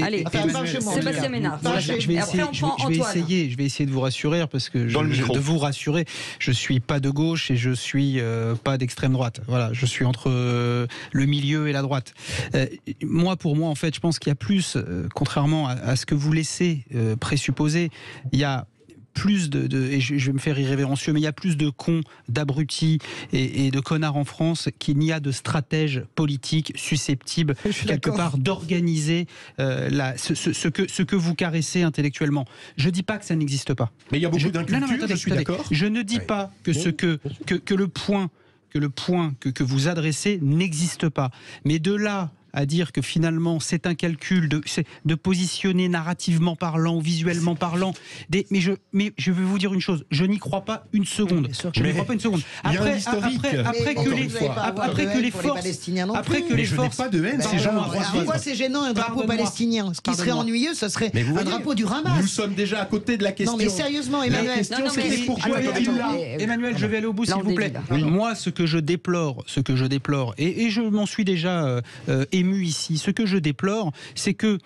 Speaker 2: Allez, Sébastien Ménard. Et après, on prend Antoine.
Speaker 5: Je vais essayer de vous rassurer parce que
Speaker 3: Dans le micro.
Speaker 5: de vous rassurer, je suis pas de gauche et je suis pas d'extrême droite. Voilà, je suis entre le milieu et la droite. Pour moi, en fait, je pense qu'il y a plus, contrairement à ce que vous laissez présupposer, il y a plus et je vais me faire irrévérencieux, mais il y a plus de cons, d'abrutis et de connards en France qu'il n'y a de stratèges politiques susceptibles quelque part d'organiser ce que vous caressez intellectuellement. Je dis pas que ça n'existe pas.
Speaker 15: Mais il y a beaucoup d'inculture, je suis d'accord.
Speaker 5: Je ne dis pas que le point que vous adressez n'existe pas. Mais de là à dire que finalement c'est un calcul de positionner narrativement parlant ou visuellement parlant. Mais je vais vous dire une chose, je n'y crois pas une seconde. Je n'y crois pas une seconde. Après que les forces,
Speaker 4: pas de haine, ces gens. Pourquoi c'est gênant un drapeau palestinien? Ce qui serait ennuyeux, ce serait un drapeau du Hamas.
Speaker 15: Nous sommes déjà à côté de la question.
Speaker 4: Non mais sérieusement, Emmanuel.
Speaker 15: La question, c'est pourquoi est-il là?
Speaker 5: Emmanuel, je vais aller au bout, s'il vous plaît. Moi, ce que je déplore, et je m'en suis déjà ému ici, ce que je déplore, c'est que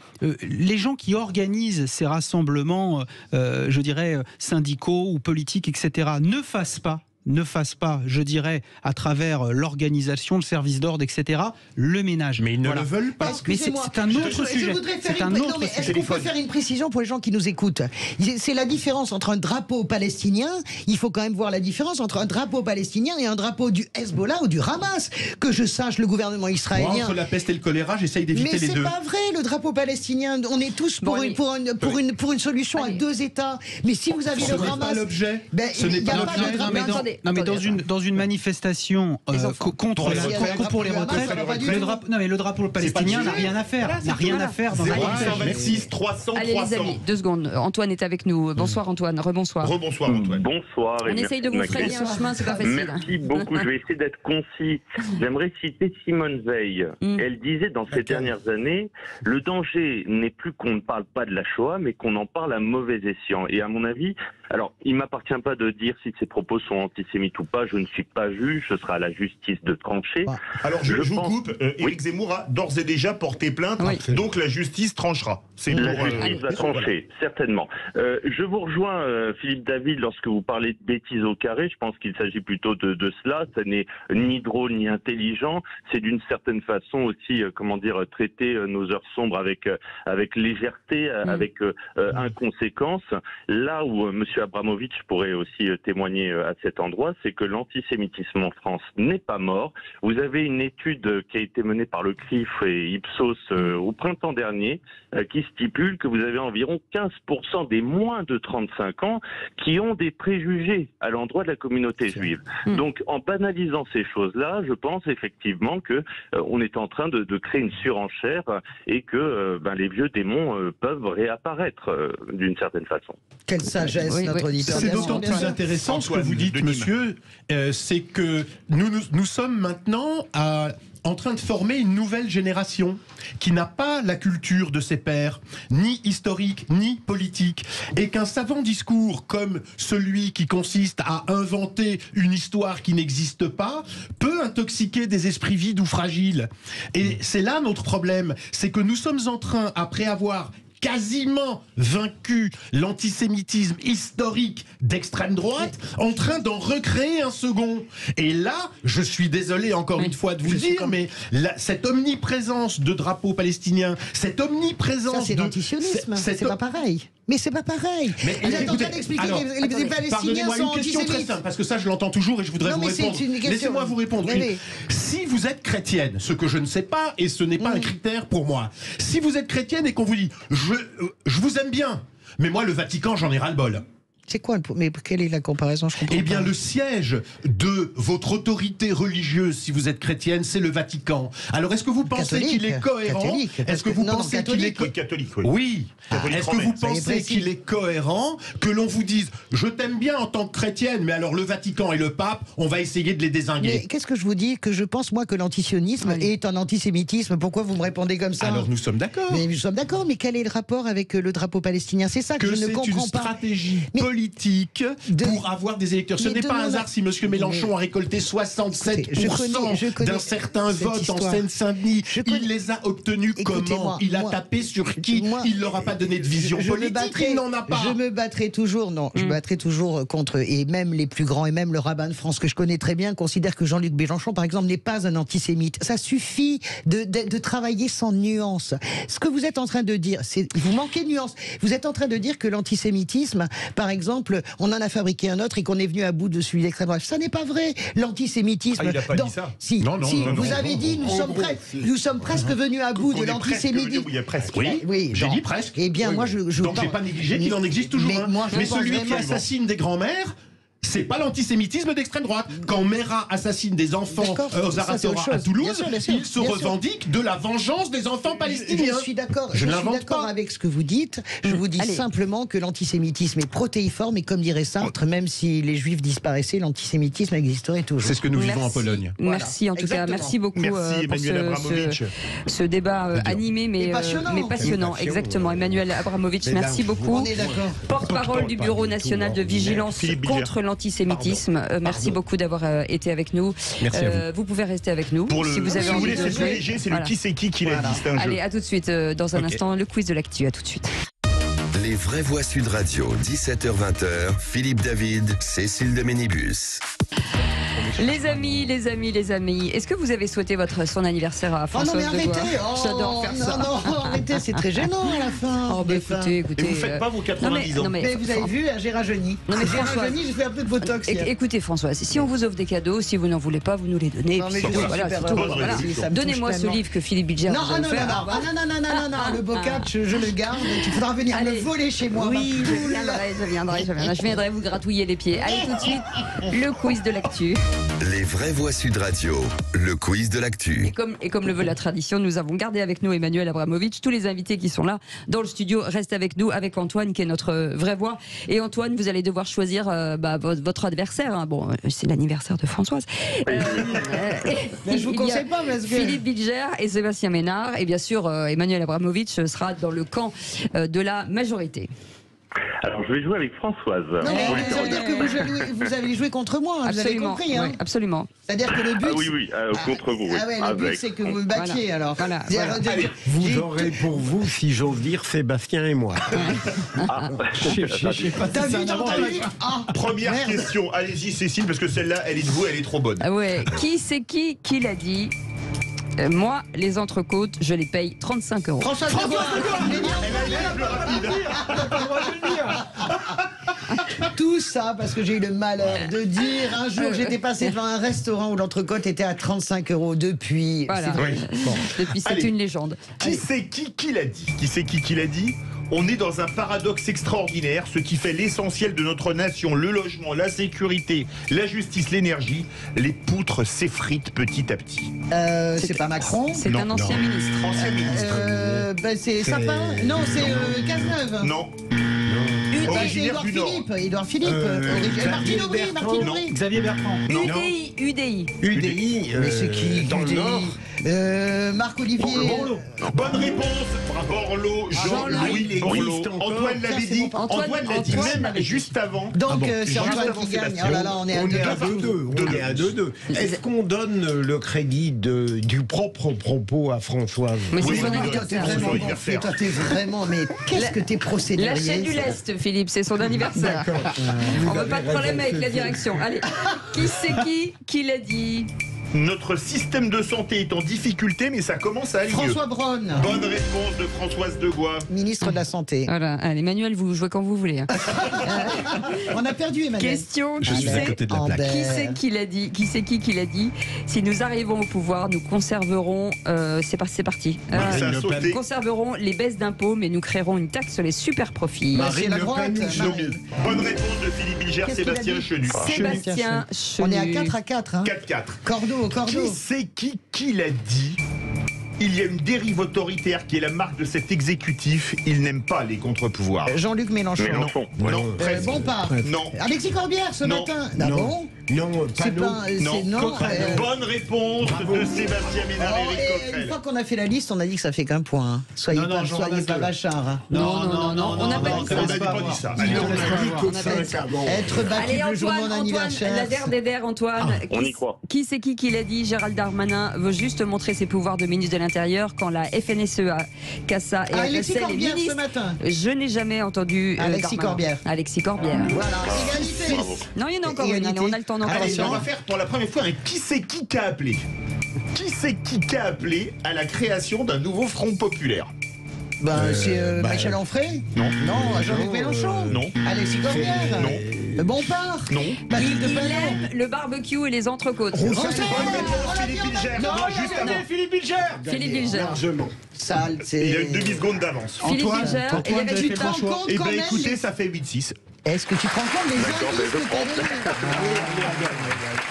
Speaker 5: les gens qui organisent ces rassemblements, je dirais, syndicaux ou politiques, etc., ne fassent pas, je dirais, à travers l'organisation, le service d'ordre, etc., le ménage.
Speaker 15: Mais ils ne le veulent pas.
Speaker 5: Mais c'est un autre sujet.
Speaker 4: Est-ce qu'on peut faire une précision pour les gens qui nous écoutent? C'est la différence entre un drapeau palestinien, il faut quand même voir la différence entre un drapeau palestinien et un drapeau du Hezbollah ou du Hamas. Que je sache, le gouvernement israélien...
Speaker 15: Moi, entre la peste et le choléra, j'essaye d'éviter les deux.
Speaker 4: Mais c'est pas vrai, le drapeau palestinien, on est tous pour une solution à deux États. Mais si vous avez le Hamas...
Speaker 15: Ce n'est pas l'objet.
Speaker 4: Ce n'est pas l'objet.
Speaker 5: Non, mais dans une pour les retraites, le drapeau palestinien n'a rien à faire. N'a rien à faire dans la
Speaker 3: 026 300
Speaker 2: Allez les amis, 2 secondes. Antoine est avec nous. Bonsoir Antoine, rebonsoir.
Speaker 3: Rebonsoir Antoine.
Speaker 6: Bonsoir.
Speaker 2: On essaye de vous frayer un chemin, c'est pas facile.
Speaker 6: Merci beaucoup, je vais essayer d'être concis. J'aimerais citer Simone Veil. Elle disait dans ces dernières années, le danger n'est plus qu'on ne parle pas de la Shoah, mais qu'on en parle à mauvais escient. Et à mon avis, alors il ne m'appartient pas de dire si ces propos sont antisémites ou pas, je ne suis pas juge, ce sera à la justice de trancher.
Speaker 3: Alors je vous coupe, Éric Zemmour a d'ores et déjà porté plainte, donc la justice tranchera.
Speaker 6: La justice va trancher, certainement. Je vous rejoins, Philippe David, lorsque vous parlez de bêtises au carré, je pense qu'il s'agit plutôt de cela, ça n'est ni drôle ni intelligent, c'est d'une certaine façon aussi, traiter nos heures sombres avec légèreté, avec inconséquence. Là où M. Abramovitch pourrait aussi témoigner à cet endroit, c'est que l'antisémitisme en France n'est pas mort. Vous avez une étude qui a été menée par le CRIF et Ipsos au printemps dernier qui stipule que vous avez environ 15% des moins de 35 ans qui ont des préjugés à l'endroit de la communauté juive. Donc en banalisant ces choses-là, je pense effectivement que on est en train de créer une surenchère et que les vieux démons peuvent réapparaître d'une certaine façon.
Speaker 4: Quelle sagesse, notre auditeur.
Speaker 15: C'est d'autant plus intéressant ce que vous dites, monsieur, c'est que nous sommes maintenant en train de former une nouvelle génération qui n'a pas la culture de ses pairs, ni historique, ni politique, et qu'un savant discours comme celui qui consiste à inventer une histoire qui n'existe pas peut intoxiquer des esprits vides ou fragiles. Et c'est là notre problème, c'est que nous sommes en train, après avoir quasiment vaincu l'antisémitisme historique d'extrême droite, en train d'en recréer un second. Et là, je suis désolé encore une fois de vous le dire, mais cette omniprésence de drapeaux palestiniens, cette omniprésence
Speaker 4: ça, c'est l'antisionisme, c'est pas pareil. Mais c'est pas pareil.
Speaker 15: Mais
Speaker 4: vous êtes en train d'expliquer que les Palestiniens sont
Speaker 15: une question très simple, parce que ça je l'entends toujours et je voudrais vous répondre. Laissez-moi vous répondre. Si vous êtes chrétienne, ce que je ne sais pas et ce n'est pas un critère pour moi, si vous êtes chrétienne et qu'on vous dit je vous aime bien, mais moi le Vatican j'en ai ras-le-bol.
Speaker 4: C'est quoi mais quelle est la comparaison? Je comprends
Speaker 15: Eh bien,
Speaker 4: pas.
Speaker 15: le siège de votre autorité religieuse, si vous êtes chrétienne, c'est le Vatican. Alors, est-ce que vous pensez
Speaker 4: Catholique.
Speaker 15: qu'il est cohérent?
Speaker 4: Catholique, parce
Speaker 15: Est-ce que
Speaker 4: que-
Speaker 15: vous
Speaker 4: non,
Speaker 15: pensez qu'il est
Speaker 3: catholique, oui.
Speaker 15: Oui.
Speaker 3: Catholique
Speaker 15: Est-ce que
Speaker 3: romain.
Speaker 15: vous
Speaker 4: Soyez
Speaker 15: pensez
Speaker 4: précis.
Speaker 15: qu'il est cohérent que l'on vous dise je t'aime bien en tant que chrétienne, mais alors le Vatican et le pape, on va essayer de les
Speaker 4: Mais
Speaker 15: dézinguer?
Speaker 4: qu'est-ce que je vous dis? Que je pense, moi, que l'antisionisme est un antisémitisme. Pourquoi vous me répondez comme ça?
Speaker 15: Alors nous sommes d'accord.
Speaker 4: Mais nous sommes d'accord, mais quel est le rapport avec le drapeau palestinien? C'est ça que
Speaker 15: Que
Speaker 4: je ne
Speaker 15: c'est
Speaker 4: comprends
Speaker 15: une
Speaker 4: pas.
Speaker 15: stratégie
Speaker 4: Mais-
Speaker 15: politique pour avoir des électeurs. Ce
Speaker 4: Mais
Speaker 15: n'est pas un
Speaker 4: demandons-
Speaker 15: hasard si M. Mélenchon a récolté 67%
Speaker 4: je connais
Speaker 15: d'un certain
Speaker 4: cette
Speaker 15: vote en
Speaker 4: histoire.
Speaker 15: Seine-Saint-Denis. Il les a obtenus comment?
Speaker 4: Écoutez-moi,
Speaker 15: Il a
Speaker 4: moi-
Speaker 15: tapé sur qui? Il leur a pas donné de vision
Speaker 4: Je me
Speaker 15: politique,
Speaker 4: battrai-
Speaker 15: il n'en a pas.
Speaker 4: Je me battrai toujours, non, je me battrai toujours contre, et même les plus grands, et même le rabbin de France que je connais très bien, considère que Jean-Luc Mélenchon, par exemple, n'est pas un antisémite. Ça suffit de travailler sans nuance. Ce que vous êtes en train de dire, c'est, vous manquez de nuance. Vous êtes en train de dire que l'antisémitisme, par exemple, on en a fabriqué un autre et qu'on est venu à bout de celui d'extrême droite. Ça n'est pas vrai. L'antisémitisme.
Speaker 3: Ah, il a pas dit ça.
Speaker 4: Si,
Speaker 3: Non, non,
Speaker 4: si,
Speaker 3: non,
Speaker 4: vous
Speaker 3: non,
Speaker 4: avez
Speaker 3: non,
Speaker 4: dit,
Speaker 3: non,
Speaker 4: nous sommes presque venus à bout de
Speaker 3: On est presque,
Speaker 4: l'antisémitisme.
Speaker 3: il y a presque.
Speaker 15: Oui, j'ai
Speaker 4: donc,
Speaker 15: dit presque.
Speaker 4: Eh bien,
Speaker 15: Oui,
Speaker 4: moi,
Speaker 15: oui.
Speaker 4: je
Speaker 15: Donc j'ai pas négligé qu'il en existe toujours un.
Speaker 4: moi, je
Speaker 15: Mais
Speaker 4: pense
Speaker 15: celui qui
Speaker 4: vraiment-
Speaker 15: assassine des grands-mères, c'est pas l'antisémitisme d'extrême droite. Quand Mera assassine des enfants
Speaker 4: D'accord,
Speaker 15: aux
Speaker 4: ça, c'est autre
Speaker 15: Aratora à
Speaker 4: chose.
Speaker 15: Toulouse,
Speaker 4: Bien sûr, bien sûr,
Speaker 15: il se
Speaker 4: bien sûr.
Speaker 15: revendique de la vengeance des enfants palestiniens.
Speaker 4: Je suis d'accord.
Speaker 15: Je
Speaker 4: Je suis
Speaker 15: l'invente
Speaker 4: d'accord
Speaker 15: pas.
Speaker 4: avec ce que vous dites. Je vous dis
Speaker 2: Allez.
Speaker 4: simplement que l'antisémitisme est protéiforme et comme dirait Sartre, même si les Juifs disparaissaient, l'antisémitisme existerait toujours.
Speaker 15: C'est ce que nous vivons en Pologne.
Speaker 2: Merci en tout cas,
Speaker 4: Exactement.
Speaker 2: merci beaucoup
Speaker 3: Merci,
Speaker 2: pour
Speaker 3: Emmanuel Abramovitch.
Speaker 2: ce débat animé mais passionnant. Exactement, Emmanuel Abramovitch,
Speaker 7: Mais là,
Speaker 2: merci beaucoup.
Speaker 4: On est d'accord.
Speaker 2: Porte-parole du Bureau national de vigilance
Speaker 3: Philippe Bilger.
Speaker 2: contre l'antisémitisme. Merci beaucoup d'avoir été avec nous.
Speaker 15: Merci à
Speaker 2: vous pouvez rester avec nous
Speaker 3: Pour le,
Speaker 2: si vous avez
Speaker 3: si
Speaker 2: envie
Speaker 3: voulez,
Speaker 2: de
Speaker 3: c'est plus
Speaker 2: jouer.
Speaker 3: léger, c'est
Speaker 2: Voilà.
Speaker 3: le qui c'est qui l'a dit. C'est un
Speaker 2: Allez,
Speaker 3: jeu.
Speaker 2: à tout de suite. Dans un instant, le quiz de l'actu. À tout de suite.
Speaker 1: Les vraies voix Sud Radio, 17h-20h, Philippe David, Cécile de Ménibus.
Speaker 2: Les amis, est-ce que vous avez souhaité son anniversaire à
Speaker 4: Oh non,
Speaker 2: Françoise
Speaker 4: mais arrêtez.
Speaker 2: Degois J'adore faire ça.
Speaker 4: Non, arrêtez, c'est très gênant à la fin.
Speaker 2: Oh, bah, écoutez.
Speaker 3: Et vous faites pas vos 90 ans.
Speaker 4: Mais vous avez vu, j'ai rajeuni.
Speaker 2: Non, mais
Speaker 4: J'ai
Speaker 2: Françoise-
Speaker 4: rajeuni, j'ai fait un peu de botox. hier.
Speaker 2: Écoutez Françoise, si on vous offre des cadeaux, si vous n'en voulez pas, vous nous les donnez.
Speaker 4: Non, mais
Speaker 2: puis
Speaker 4: je suis
Speaker 2: voilà,
Speaker 4: super
Speaker 2: c'est tout.
Speaker 4: heureux.
Speaker 2: Voilà.
Speaker 4: Si, ça me
Speaker 2: Donnez-moi
Speaker 4: touche
Speaker 2: ce
Speaker 4: tellement.
Speaker 2: livre que Philippe Bilger
Speaker 4: Non,
Speaker 2: vous a
Speaker 4: non, non,
Speaker 2: offert.
Speaker 4: non, non, le bocage, je le garde. Il faudra venir
Speaker 2: Allez.
Speaker 4: me voler chez moi.
Speaker 2: Oui,
Speaker 4: ma
Speaker 2: je
Speaker 4: poule.
Speaker 2: viendrai vous gratouiller les pieds. Allez, tout de suite, le quiz de l'actu.
Speaker 1: Les vraies voix Sud Radio, le quiz de l'actu.
Speaker 2: Et comme le veut la tradition, nous avons gardé avec nous Emmanuel Abramovitch. Tous les invités qui sont là dans le studio restent avec nous, avec Antoine qui est notre vraie voix. Et Antoine, vous allez devoir choisir votre adversaire. Hein. Bon, c'est l'anniversaire de Françoise.
Speaker 4: Mais je vous
Speaker 2: il y a
Speaker 4: conseille pas parce que.
Speaker 2: Philippe Bilger et Sébastien Ménard. Et bien sûr, Emmanuel Abramovitch sera dans le camp de la majorité.
Speaker 6: Alors, je vais jouer avec Françoise.
Speaker 4: Non, mais
Speaker 6: Oui,
Speaker 4: ça veut dire que vous avez joué contre moi, hein, vous avez
Speaker 2: Absolument,
Speaker 4: compris. Hein.
Speaker 2: oui, absolument.
Speaker 4: C'est-à-dire que le but.
Speaker 6: Ah oui, contre vous. Oui.
Speaker 4: Ah ouais, le but
Speaker 6: Avec.
Speaker 4: c'est que vous me battiez
Speaker 2: Voilà.
Speaker 4: alors.
Speaker 2: Voilà,
Speaker 4: C'est-à-dire,
Speaker 2: voilà.
Speaker 4: j'ai-
Speaker 7: Vous aurez pour vous, si j'ose dire, Sébastien et moi.
Speaker 6: Ah.
Speaker 15: Je sais pas
Speaker 4: T'as
Speaker 15: si c'est
Speaker 4: vu,
Speaker 15: un
Speaker 4: t'as
Speaker 15: avantage.
Speaker 4: entendu Ah,
Speaker 3: Première
Speaker 4: merde.
Speaker 3: question. Allez-y, Cécile, parce que celle-là, elle est de vous, elle est trop bonne.
Speaker 2: Ah ouais. Qui c'est qui l'a dit moi, les entrecôtes, je les paye 35 €.
Speaker 4: François Degois, tout ça parce que j'ai eu le malheur de dire un jour j'étais passé devant un restaurant où l'entrecôte était à 35 € depuis.
Speaker 2: Voilà.
Speaker 4: c'est vrai. Bon.
Speaker 2: Depuis, c'est
Speaker 3: Allez.
Speaker 2: une légende.
Speaker 3: Qui c'est qui l'a dit? Qui c'est qui l'a dit? On est dans un paradoxe extraordinaire, ce qui fait l'essentiel de notre nation, le logement, la sécurité, la justice, l'énergie. Les poutres s'effritent petit à petit.
Speaker 4: C'est pas Macron.
Speaker 2: C'est
Speaker 3: Non,
Speaker 2: un ancien ministre.
Speaker 3: Ancien ministre.
Speaker 4: Ben c'est Sapin. Non, c'est Cazeneuve.
Speaker 3: Non.
Speaker 4: Ben, c'est
Speaker 3: Originaire
Speaker 4: Édouard
Speaker 3: du Nord.
Speaker 4: Philippe. Édouard Philippe. Martine Aubry. Martine
Speaker 3: Non.
Speaker 4: Aubry.
Speaker 7: Xavier Bertrand.
Speaker 2: UDI.
Speaker 7: UDI.
Speaker 4: Mais c'est qui
Speaker 7: dans le
Speaker 4: UDI?
Speaker 7: Nord.
Speaker 4: Marc Olivier.
Speaker 3: Bonne réponse. Borloo, Jean-Louis Borloo. Antoine l'avait dit. Antoine l'a dit même juste avant.
Speaker 4: Donc c'est
Speaker 3: Juste
Speaker 4: Antoine
Speaker 3: avant
Speaker 4: qui gagne.
Speaker 3: Sébastien.
Speaker 4: Oh là là, on est à
Speaker 7: On est à
Speaker 4: 2-2.
Speaker 7: 2-2. On est à 2-2. Est-ce qu'on donne le crédit du propre propos à Françoise?
Speaker 2: Mais c'est
Speaker 3: Oui,
Speaker 2: son
Speaker 3: oui,
Speaker 2: anniversaire.
Speaker 3: oui,
Speaker 4: Vraiment
Speaker 3: son
Speaker 4: gonflé.
Speaker 3: anniversaire.
Speaker 4: Toi, t'es vraiment. Mais qu'est-ce que t'es procédurier?
Speaker 2: La chaîne du lest, Philippe, c'est son anniversaire. On veut pas de problème avec la direction. Allez, qui c'est qui l'a dit
Speaker 3: Notre système de santé est en difficulté, mais ça commence à aller mieux.
Speaker 4: François Braun.
Speaker 3: Bonne réponse de Françoise Degois.
Speaker 4: Ministre de la Santé.
Speaker 2: Voilà, allez, Emmanuel, vous jouez quand vous voulez. Hein.
Speaker 4: On a perdu Emmanuel.
Speaker 2: Question,
Speaker 15: Je suis à côté de la plaque.
Speaker 2: qui c'est qui l'a dit? Qui c'est qui l'a dit? Si nous arrivons au pouvoir, nous conserverons, c'est parti. Nous conserverons les baisses d'impôts, mais nous créerons une taxe sur les super profits.
Speaker 4: C'est la droite.
Speaker 3: Bonne réponse de Philippe Bilger, Sébastien Chenu.
Speaker 2: Sébastien Chenu.
Speaker 4: On est à 4-4. Hein.
Speaker 3: 4-4.
Speaker 4: Cordeau.
Speaker 3: Qui c'est qui l'a dit? Il y a une dérive autoritaire qui est la marque de cet exécutif. Il n'aime pas les contre-pouvoirs.
Speaker 4: Jean-Luc Mélenchon.
Speaker 3: Non.
Speaker 4: Bompard.
Speaker 3: Non.
Speaker 4: Alexis Corbière ce matin.
Speaker 7: Non. Non,
Speaker 4: c'est pas.
Speaker 3: Non. Bonne réponse de Sébastien Ménard et Éric Coquerel.
Speaker 4: Une fois qu'on a fait la liste, on a dit que ça fait qu'un point. Hein. Soyez pas vachard. Hein.
Speaker 2: Non. On n'a pas dit ça.
Speaker 4: Être battu le jour de mon anniversaire.
Speaker 2: Antoine.
Speaker 6: On y croit.
Speaker 2: Qui c'est qui l'a dit? Gérald Darmanin veut juste montrer ses pouvoirs de ministre de l'Intérieur quand la FNSEA, CASA et
Speaker 4: Alexis
Speaker 2: AFSL
Speaker 4: Corbière
Speaker 2: est ministre.
Speaker 4: ce matin.
Speaker 2: Je n'ai jamais entendu
Speaker 4: Alexis Corbière.
Speaker 2: Voilà.
Speaker 4: Égalité.
Speaker 2: Non, il y en a encore une. Allez, on a le temps d'encore.
Speaker 3: Allez, on va faire pour la première fois un qui c'est qui a appelé. Qui c'est qui a appelé à la création d'un nouveau front populaire?
Speaker 4: C'est Michel Onfray.
Speaker 3: Non.
Speaker 4: Jean-Luc Mélenchon.
Speaker 3: Non.
Speaker 4: Alexis Corbière.
Speaker 3: Non.
Speaker 4: Bompard.
Speaker 3: Non.
Speaker 4: Mathilde
Speaker 2: Il
Speaker 4: Panot.
Speaker 2: aime le barbecue et les entrecôtes.
Speaker 3: Philippe Bilger. Juste avant.
Speaker 2: Philippe Bilger.
Speaker 7: largement.
Speaker 4: Sale,
Speaker 3: Il y a une demi-seconde d'avance.
Speaker 2: Philippe Bilger.
Speaker 4: Tu te rends compte
Speaker 3: Eh
Speaker 4: quand
Speaker 3: ben
Speaker 4: même
Speaker 3: écoutez, ça fait 8-6.
Speaker 4: Est-ce que tu te rends compte des indices que t'as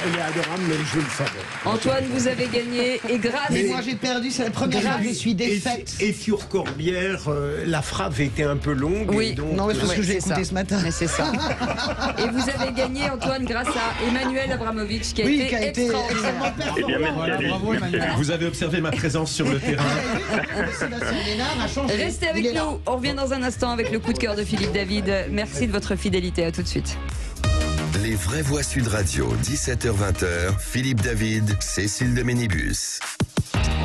Speaker 7: Elle est adorable, mais je le savais.
Speaker 2: Antoine, vous avez gagné et grâce.
Speaker 4: Mais moi j'ai perdu, c'est la première fois que je suis défaite.
Speaker 7: Et sur Corbière, la phrase était un peu longue.
Speaker 2: Oui.
Speaker 7: Donc,
Speaker 4: Non, mais c'est parce que j'ai écouté ce matin.
Speaker 2: Mais c'est ça. Et vous avez gagné, Antoine, grâce à Emmanuel Abramovich, qui a été extraordinaire.
Speaker 6: Eh bien, merci à lui.
Speaker 5: Bravo Emmanuel.
Speaker 15: Vous avez observé ma présence sur le terrain.
Speaker 4: Sébastien Ménard a changé.
Speaker 2: Restez avec nous. On revient dans un instant avec le coup de cœur de Philippe David. Merci de votre fidélité. À tout de suite.
Speaker 1: Les vraies voix Sud Radio, 17h-20h, Philippe David, Cécile de Ménibus.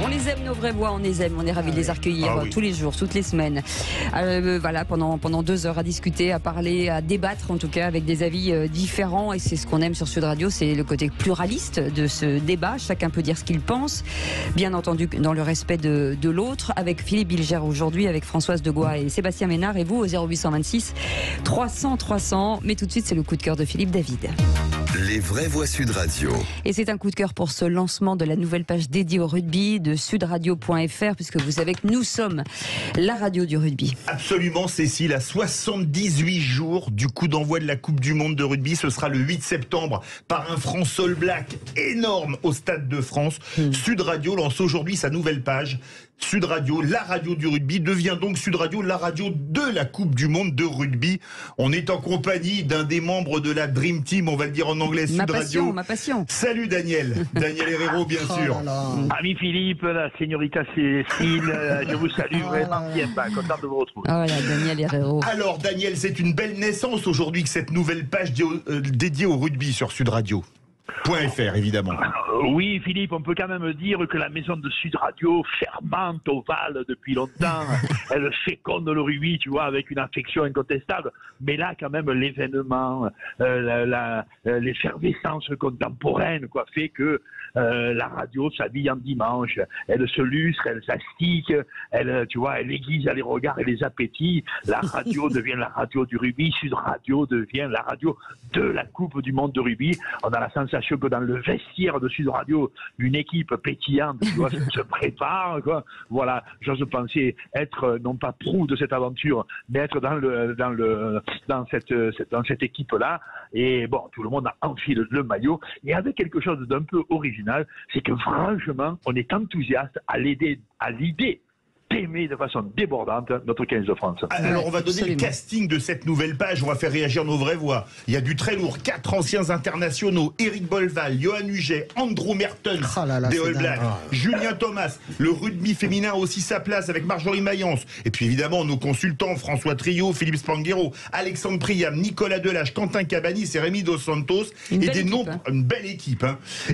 Speaker 2: On les aime, nos vraies voix, on les aime, on est ravis de les accueillir tous les jours, toutes les semaines. Voilà, pendant 2 heures à discuter, à parler, à débattre en tout cas avec des avis différents, et c'est ce qu'on aime sur Sud Radio, c'est le côté pluraliste de ce débat. Chacun peut dire ce qu'il pense, bien entendu dans le respect de l'autre, avec Philippe Bilger aujourd'hui, avec Françoise Degois et Sébastien Ménard, et vous au 0826 300 300. Mais tout de suite, c'est le coup de cœur de Philippe David.
Speaker 1: Les vraies voix Sud Radio.
Speaker 2: Et c'est un coup de cœur pour ce lancement de la nouvelle page dédiée au rugby de sudradio.fr, puisque vous savez que nous sommes la radio du rugby.
Speaker 3: Absolument, Cécile, à 78 jours du coup d'envoi de la Coupe du Monde de rugby. Ce sera le 8 septembre par un France All Black énorme au Stade de France. Sud Radio lance aujourd'hui sa nouvelle page. Sud Radio, la radio du rugby, devient donc Sud Radio, la radio de la Coupe du Monde de rugby. On est en compagnie d'un des membres de la Dream Team, on va le dire en anglais, Sud Radio.
Speaker 2: Ma passion.
Speaker 3: Salut Daniel Herrero, bien sûr.
Speaker 16: Ami Philippe, la señorita Cécile, je vous salue vraiment bien, content de vous retrouver.
Speaker 2: Voilà, Daniel Herrero.
Speaker 3: Alors Daniel, c'est une belle naissance aujourd'hui que cette nouvelle page dédiée au rugby sur Sud Radio. .fr évidemment.
Speaker 16: Oui Philippe, on peut quand même dire que la maison de Sud Radio fermente au Val depuis longtemps. Elle féconde le rugby, tu vois, avec une affection incontestable. Mais là quand même l'événement, l'effervescence contemporaine fait que la radio s'habille en dimanche. Elle se lustre, elle s'astique, elle aiguise les regards et les appétits. La radio devient la radio du rugby. Sud Radio devient la radio de la Coupe du Monde de rugby. On a la sensation que dans le vestiaire de Sud Radio, une équipe pétillante se prépare. Voilà, j'ose penser être non pas proue de cette aventure, mais être dans cette équipe-là. Et bon, tout le monde a enfilé le maillot. Et avec quelque chose d'un peu original, c'est que franchement, on est enthousiaste à l'idée d'aimer de façon débordante notre 15 de France.
Speaker 3: Alors on va donner le casting de cette nouvelle page, on va faire réagir nos vraies voix. Il y a du très lourd, 4 anciens internationaux, Eric Bolval, Johan Huget, Andrew Mertens des All Blacks, Julien Thomas. Le rugby féminin a aussi sa place avec Marjorie Mayence. Et puis évidemment nos consultants, François Trio, Philippe Spanghero, Alexandre Priam, Nicolas Delage, Quentin Cabanis et Rémi Dos Santos. Une belle équipe.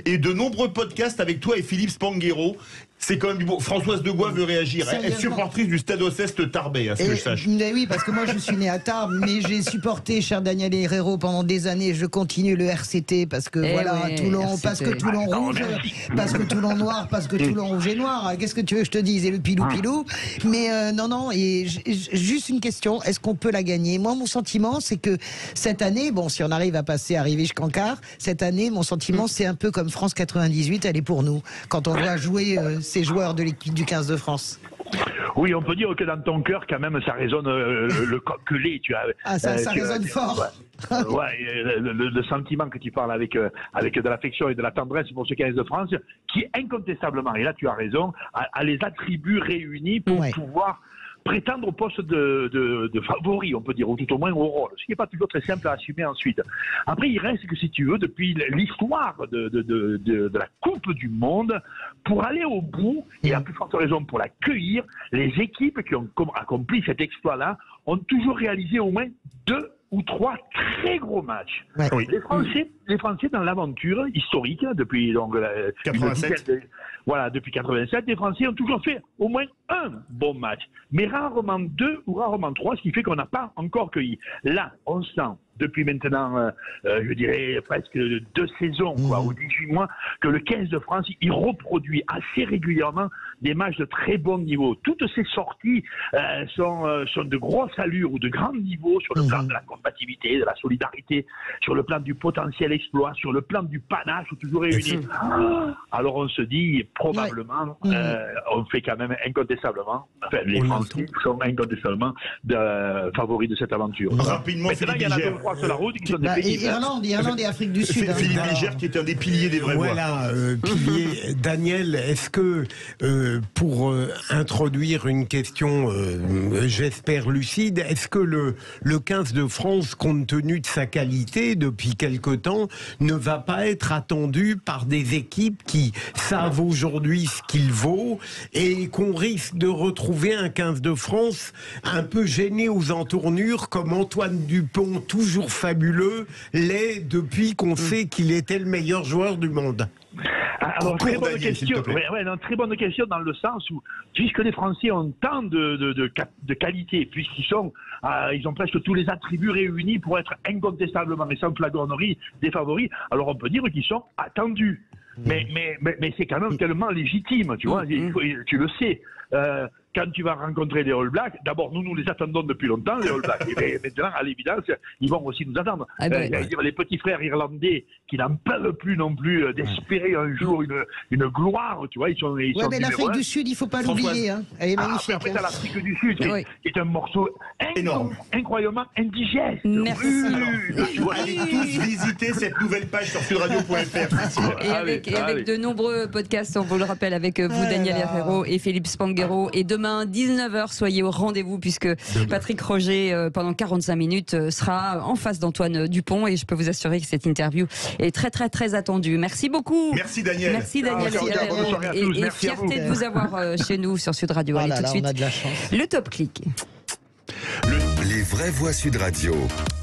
Speaker 3: Et de nombreux podcasts avec toi et Philippe Spanghero. C'est quand même du bon. Françoise Degois veut réagir. Elle est supportrice du Stade Oceste Tarbais, à ce que je sache.
Speaker 4: Mais oui, parce que moi je suis né à Tarbes, mais j'ai supporté, cher Daniel Herrero, pendant des années. Je continue le RCT parce que Toulon, RCT. Parce que Toulon rouge, parce que Toulon noir, parce que Toulon rouge et noir. Qu'est-ce que tu veux que je te dise? Et le pilou. Mais non, et juste une question, est-ce qu'on peut la gagner? Moi, mon sentiment, c'est que cette année, bon, si on arrive à arriver jusqu'en quart, cette année, mon sentiment, c'est un peu comme France 98, elle est pour nous. Quand on voit jouer ces joueurs de l'équipe du 15 de France.
Speaker 16: Oui, on peut dire que dans ton cœur, quand même, ça résonne le coq-lait.
Speaker 4: Ça résonne fort.
Speaker 16: Le sentiment que tu parles avec de l'affection et de la tendresse pour ce 15 de France, qui incontestablement, et là tu as raison, a les attributs réunis pour pouvoir prétendre au poste de favori, on peut dire, ou tout au moins au rôle, ce qui n'est pas toujours très simple à assumer ensuite. Après, il reste que, si tu veux, depuis l'histoire de la Coupe du Monde, pour aller au bout, et à plus forte raison pour l'accueillir, les équipes qui ont accompli cet exploit-là ont toujours réalisé au moins 2 ou 3 très gros matchs. Oui. Les Français dans l'aventure historique, depuis donc
Speaker 3: 87.
Speaker 16: Depuis 87, les Français ont toujours fait au moins un bon match, mais rarement 2 ou rarement 3, ce qui fait qu'on n'a pas encore cueilli. Là, on sent depuis maintenant, je dirais presque 2 saisons, ou 18 mois, que le 15 de France, il reproduit assez régulièrement des matchs de très bon niveau. Toutes ces sorties sont de grosse allure ou de grand niveau sur le plan de la compatibilité, de la solidarité, sur le plan du potentiel exploit, sur le plan du panache, toujours réuni. Alors on se dit, probablement, on fait quand même incontestablement, les Français sont incontestablement favoris de cette aventure.
Speaker 3: Rapidement,
Speaker 16: maintenant, il y en a 2 ou 3 sur la route qui sont des pénibles.
Speaker 4: Irlande et Afrique du Sud.
Speaker 3: Philippe Bilger, qui est un des piliers des vraies voix.
Speaker 7: Voilà, pilier. Daniel, est-ce que, pour introduire une question, j'espère lucide, est-ce que le 15 de France, compte tenu de sa qualité depuis quelque temps, ne va pas être attendu par des équipes qui savent aujourd'hui ce qu'il vaut et qu'on risque de retrouver un 15 de France un peu gêné aux entournures, comme Antoine Dupont, toujours fabuleux, l'est depuis qu'on sait qu'il était le meilleur joueur du monde?
Speaker 16: Alors, très bonne question. Très bonne question dans le sens où, puisque les Français ont tant de qualité, puisqu'ils ils ont presque tous les attributs réunis pour être incontestablement et sans flagornerie des favoris, alors on peut dire qu'ils sont attendus. Mais c'est quand même tellement légitime, tu vois, tu le sais. Quand tu vas rencontrer les All Blacks, d'abord, nous les attendons depuis longtemps, les All Blacks. Et maintenant, à l'évidence, ils vont aussi nous attendre. Les petits frères irlandais qui n'en peuvent plus non plus d'espérer un jour une gloire, tu vois. Ils sont
Speaker 4: mais l'Afrique du Sud, il ne faut pas l'oublier. Hein. Elle est magnifique.
Speaker 16: Après, t'as l'Afrique du Sud, qui est un morceau énorme, incroyablement indigeste.
Speaker 2: Merci.
Speaker 3: Allez tous visiter cette nouvelle page sur sudradio.fr.
Speaker 2: Et avec de nombreux podcasts, on vous le rappelle, avec vous, Daniel Herrero et Philippe Spanghero. Et demain, 19h, soyez au rendez-vous, puisque Patrick Roger, pendant 45 minutes, sera en face d'Antoine Dupont. Et je peux vous assurer que cette interview est très, très, très attendue. Merci beaucoup.
Speaker 3: Merci, Daniel.
Speaker 2: Merci, Daniel. Et fierté de vous avoir chez nous sur Sud Radio. Allez, tout de suite,
Speaker 4: on a de la chance.
Speaker 2: Le Top Click.
Speaker 1: Les vraies voix Sud Radio,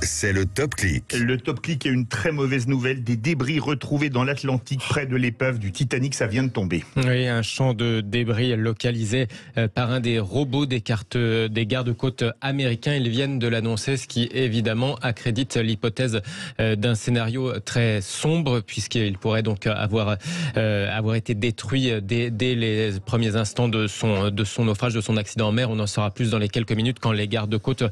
Speaker 1: c'est le Top Click.
Speaker 3: Le Top Click est une très mauvaise nouvelle. Des débris retrouvés dans l'Atlantique près de l'épave du Titanic, ça vient de tomber.
Speaker 8: Oui, un champ de débris localisé par un des robots des gardes-côtes américains. Ils viennent de l'annoncer, ce qui évidemment accrédite l'hypothèse d'un scénario très sombre, puisqu'il pourrait donc avoir été détruit dès les premiers instants de son naufrage, de son accident en mer. On en saura plus dans les quelques minutes quand les gardes-côtes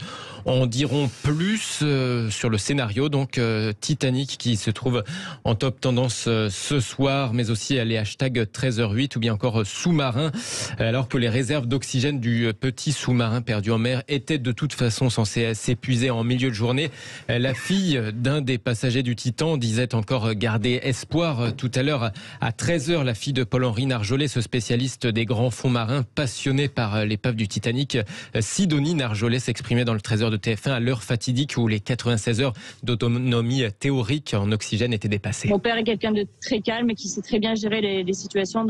Speaker 8: en diront plus sur le scénario. Donc Titanic qui se trouve en top tendance ce soir, mais aussi les hashtags 13h08 ou bien encore sous-marin, alors que les réserves d'oxygène du petit sous-marin perdu en mer étaient de toute façon censées s'épuiser en milieu de journée. La fille d'un des passagers du Titan disait encore garder espoir tout à l'heure à 13h. La fille de Paul-Henri Narjolet, ce spécialiste des grands fonds marins passionné par l'épave du Titanic. Sidonie Narjolet s'exprimait dans le 13h de TF1 à l'heure fatidique où les 96 heures d'autonomie théorique en oxygène étaient dépassées.
Speaker 17: Mon père est quelqu'un de très calme et qui sait très bien gérer les situations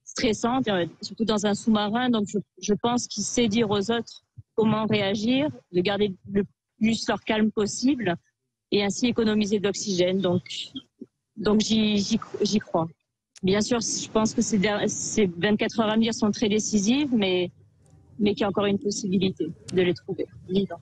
Speaker 17: stressantes, surtout dans un sous-marin. Donc je pense qu'il sait dire aux autres comment réagir, de garder le plus leur calme possible et ainsi économiser de l'oxygène. Donc j'y crois. Bien sûr, je pense que ces 24 heures à venir sont très décisives, mais qu'il y a encore une possibilité de les trouver vivants.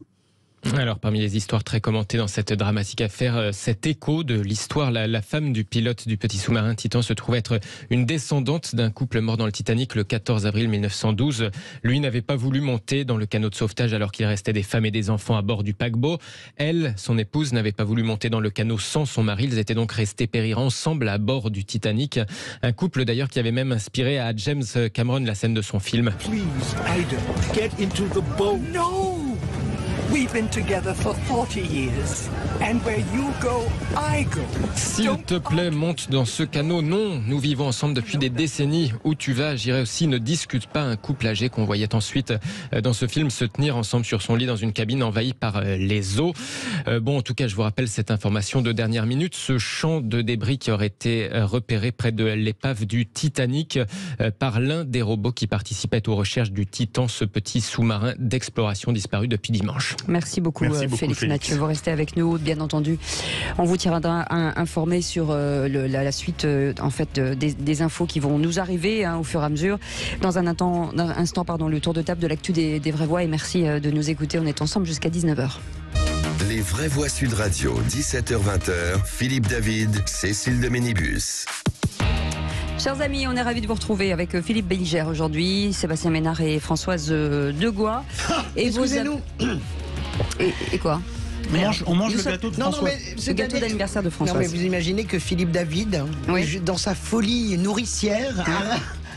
Speaker 8: Alors, parmi les histoires très commentées dans cette dramatique affaire, cet écho de l'histoire, la femme du pilote du petit sous-marin Titan se trouve être une descendante d'un couple mort dans le Titanic le 14 avril 1912. Lui n'avait pas voulu monter dans le canot de sauvetage alors qu'il restait des femmes et des enfants à bord du paquebot. Elle, son épouse, n'avait pas voulu monter dans le canot sans son mari. Ils étaient donc restés périr ensemble à bord du Titanic. Un couple d'ailleurs qui avait même inspiré à James Cameron la scène de son film.
Speaker 18: Please, Ida, get into the boat. No! We've been together for 40 years. And where you go, I go.
Speaker 8: S'il te plaît, monte dans ce canot. Non, nous vivons ensemble depuis des décennies. Où tu vas, j'irai aussi. Ne discute pas. Un couple âgé qu'on voyait ensuite dans ce film se tenir ensemble sur son lit dans une cabine envahie par les eaux. Bon, en tout cas, je vous rappelle cette information de dernière minute. Ce champ de débris qui aurait été repéré près de l'épave du Titanic par l'un des robots qui participait aux recherches du Titan, ce petit sous-marin d'exploration disparu depuis dimanche.
Speaker 2: Merci beaucoup, Félix Mathieu. Vous restez avec nous, bien entendu. On vous tiendra informé sur la suite en fait, des infos qui vont nous arriver au fur et à mesure. Dans un instant, le tour de table de l'actu des vraies voix. Et merci de nous écouter. On est ensemble jusqu'à 19h.
Speaker 1: Les vraies voix Sud Radio, 17h-20h. Philippe David, Cécile de Ménibus.
Speaker 2: Chers amis, on est ravis de vous retrouver avec Philippe Bilger aujourd'hui, Sébastien Ménard et Françoise Degois.
Speaker 4: Excusez-nous.
Speaker 2: Et quoi ?
Speaker 5: On mange le gâteau de François.
Speaker 2: Le gâteau d'anniversaire de François.
Speaker 4: Non, mais vous imaginez que Philippe David, dans sa folie nourricière,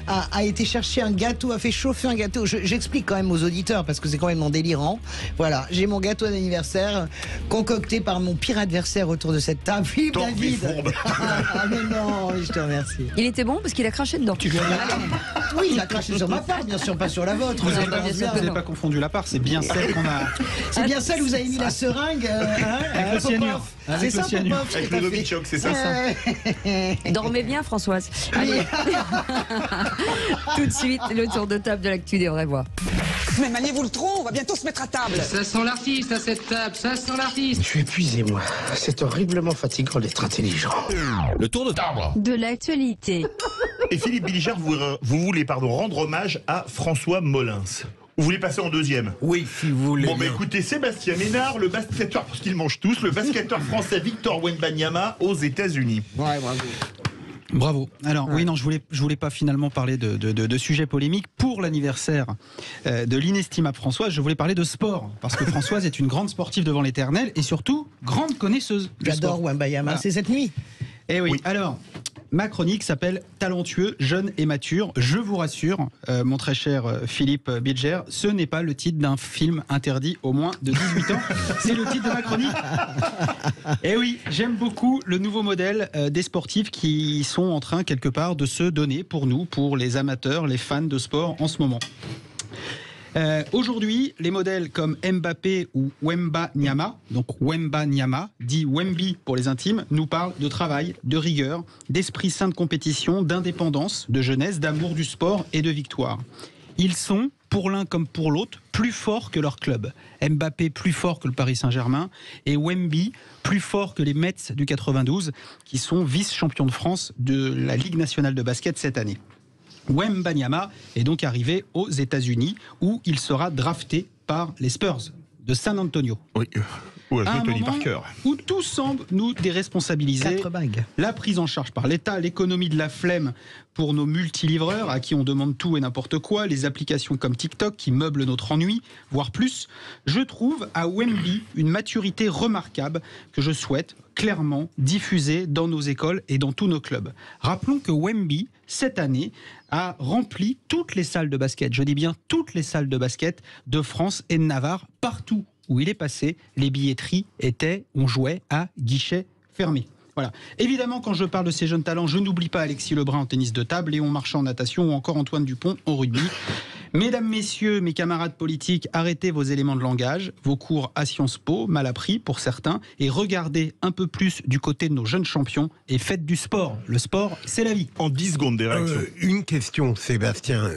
Speaker 4: a été chercher un gâteau, a fait chauffer un gâteau. J'explique quand même aux auditeurs parce que c'est quand même mon délirant. Voilà, j'ai mon gâteau d'anniversaire concocté par mon pire adversaire autour de cette table, Philippe David. Mais non, je te remercie.
Speaker 2: Il était bon parce qu'il a craché dedans.
Speaker 4: Oui, il a craché sur ma part, bien sûr, pas sur la vôtre.
Speaker 5: Vous n'avez pas confondu la part, c'est bien celle qu'on a.
Speaker 4: C'est bien celle où vous avez mis la seringue
Speaker 5: avec le cyanure.
Speaker 4: C'est ça,
Speaker 3: avec le Novichok, c'est ça.
Speaker 2: Dormez bien, Françoise. Allez. Tout de suite, le tour de table de l'actu des vraies voix.
Speaker 19: Mais maniez-vous le tronc, on va bientôt se mettre à table.
Speaker 20: Ça sent l'artiste à cette table, ça sent l'artiste.
Speaker 21: Je suis épuisé, moi. C'est horriblement fatigant d'être intelligent.
Speaker 3: Le tour de table
Speaker 22: de l'actualité.
Speaker 3: Et Philippe Bilger, vous voulez rendre hommage à François Molins. Vous voulez passer en deuxième?
Speaker 7: Oui, si vous voulez.
Speaker 3: Bon, bah écoutez, Sébastien Ménard, le basketteur, parce qu'ils mangent tous, le basketteur français Victor Wembanyama aux États-Unis.
Speaker 4: Ouais, bravo.
Speaker 5: Bravo. Alors oui, non, je voulais pas finalement parler de sujets polémiques pour l'anniversaire de l'inestimable Françoise. Je voulais parler de sport parce que Françoise est une grande sportive devant l'éternel et surtout grande connaisseuse.
Speaker 4: J'adore Wembanyama. C'est cette nuit.
Speaker 5: Eh oui. Alors. Ma chronique s'appelle « Talentueux, jeune et mature ». Je vous rassure, mon très cher Philippe Bilger, ce n'est pas le titre d'un film interdit aux moins de 18 ans. C'est le titre de ma chronique. Et oui, j'aime beaucoup le nouveau modèle des sportifs qui sont en train quelque part de se donner pour nous, pour les amateurs, les fans de sport en ce moment. Aujourd'hui, les modèles comme Mbappé ou Wembanyama, donc Wembanyama, dit Wemby pour les intimes, nous parlent de travail, de rigueur, d'esprit sain de compétition, d'indépendance, de jeunesse, d'amour du sport et de victoire. Ils sont, pour l'un comme pour l'autre, plus forts que leur club. Mbappé plus fort que le Paris Saint-Germain et Wemby plus fort que les Mets du 92, qui sont vice-champions de France de la Ligue nationale de basket cette année. Wembanyama est donc arrivé aux États-Unis où il sera drafté par les Spurs de San Antonio.
Speaker 3: Oui,
Speaker 5: un Tony Parker. Où tout semble nous déresponsabiliser.
Speaker 4: 4 bagues.
Speaker 5: La prise en charge par l'État, l'économie de la flemme pour nos multilivreurs à qui on demande tout et n'importe quoi, les applications comme TikTok qui meublent notre ennui, voire plus. Je trouve à Wemby une maturité remarquable que je souhaite clairement diffuser dans nos écoles et dans tous nos clubs. Rappelons que Wemby, cette année, a rempli toutes les salles de basket, je dis bien toutes les salles de basket de France et de Navarre, partout où il est passé, les billetteries on jouait à guichet fermé. Voilà. Évidemment, quand je parle de ces jeunes talents, je n'oublie pas Alexis Lebrun en tennis de table, Léon Marchand en natation ou encore Antoine Dupont en rugby. Mesdames, messieurs, mes camarades politiques, arrêtez vos éléments de langage, vos cours à Sciences Po, mal appris pour certains, et regardez un peu plus du côté de nos jeunes champions et faites du sport. Le sport, c'est la vie.
Speaker 3: En 10 secondes, des réactions.
Speaker 7: Une question, Sébastien.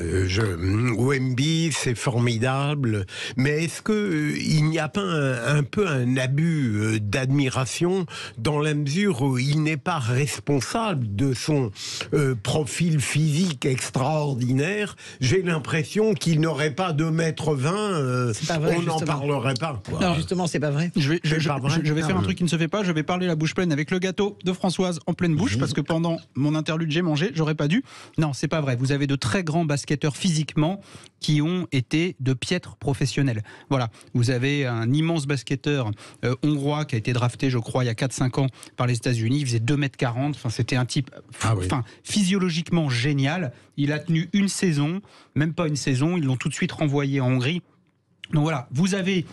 Speaker 7: Wemby, c'est formidable, mais est-ce qu'il n'y a pas un peu un abus d'admiration dans la mesure où il n'est pas responsable de son profil physique extraordinaire? J'ai l'impression qu'il n'aurait pas 2,20 m, on n'en parlerait pas.
Speaker 4: Non, justement, c'est pas vrai.
Speaker 5: Je vais faire un truc qui ne se fait pas, je vais parler la bouche pleine avec le gâteau de Françoise en pleine bouche, parce que pendant mon interlude, j'ai mangé, j'aurais pas dû. Non, c'est pas vrai. Vous avez de très grands basketteurs physiquement qui ont été de piètres professionnels. Voilà. Vous avez un immense basketteur hongrois qui a été drafté, je crois, il y a 4-5 ans par les États-Unis. Il faisait 2,40 m. Enfin, c'était un type physiologiquement génial. Il a tenu une saison, même pas une saison. Ils l'ont tout de suite renvoyé en Hongrie. Donc voilà, vous avez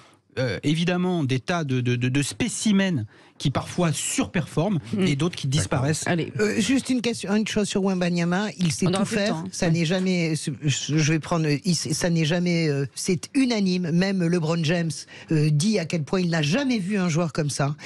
Speaker 5: évidemment des tas de spécimens qui parfois surperforment et d'autres qui disparaissent.
Speaker 4: Allez, juste une chose sur Wembanyama, il sait tout faire. Ça n'est jamais, je vais prendre, ça n'est jamais, c'est unanime. Même LeBron James dit à quel point il n'a jamais vu un joueur comme ça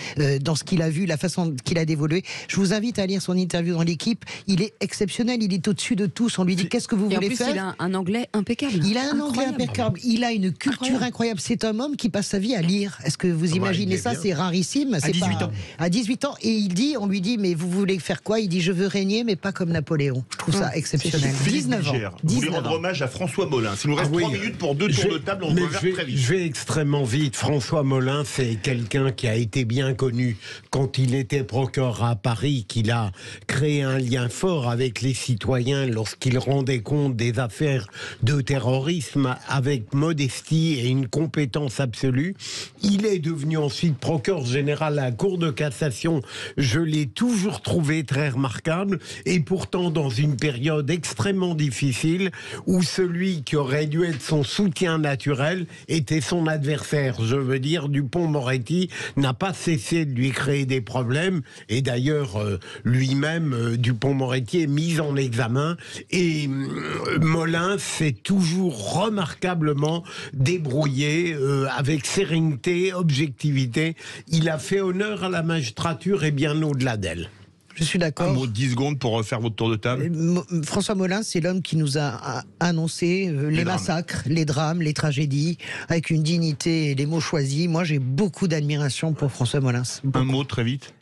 Speaker 4: dans ce qu'il a vu, la façon qu'il a d'évoluer. Je vous invite à lire son interview dans l'équipe. Il est exceptionnel, il est au-dessus de tous. On lui dit qu'est-ce que vous voulez faire.
Speaker 2: Il a un anglais impeccable.
Speaker 4: Il a un anglais impeccable. Il a une culture incroyable. C'est un homme qui passe sa vie à lire. Est-ce que vous imaginez ça? C'est rarissime.
Speaker 5: À 18 ans.
Speaker 4: À 18 ans, et il dit, on lui dit, mais vous voulez faire quoi? Il dit, je veux régner, mais pas comme Napoléon. Je trouve ça exceptionnel.
Speaker 3: 19 ans. Vous voulez rendre hommage à François Molins. Il nous reste 3 minutes pour 2 tours de table, on peut faire très vite.
Speaker 7: Je vais extrêmement vite. François Molins, c'est quelqu'un qui a été bien connu quand il était procureur à Paris, qu'il a créé un lien fort avec les citoyens lorsqu'il rendait compte des affaires de terrorisme avec modestie et une compétence absolue. Il est devenu ensuite procureur général à la Cour de cassation. Je l'ai toujours trouvé très remarquable, et pourtant dans une période extrêmement difficile où celui qui aurait dû être son soutien naturel était son adversaire. Je veux dire, Dupond-Moretti n'a pas cessé de lui créer des problèmes, et d'ailleurs lui-même, Dupond-Moretti, est mis en examen, et Molins s'est toujours remarquablement débrouillé avec sérénité, objectivité. Il a fait honneur à la magistrature et bien au-delà d'elle.
Speaker 4: Je suis d'accord.
Speaker 3: Un mot de 10 secondes pour faire votre tour de table.
Speaker 4: François Molins, c'est l'homme qui nous a annoncé les massacres, les drames, les tragédies, avec une dignité et des mots choisis. Moi, j'ai beaucoup d'admiration pour François Molins.
Speaker 3: Un mot très vite.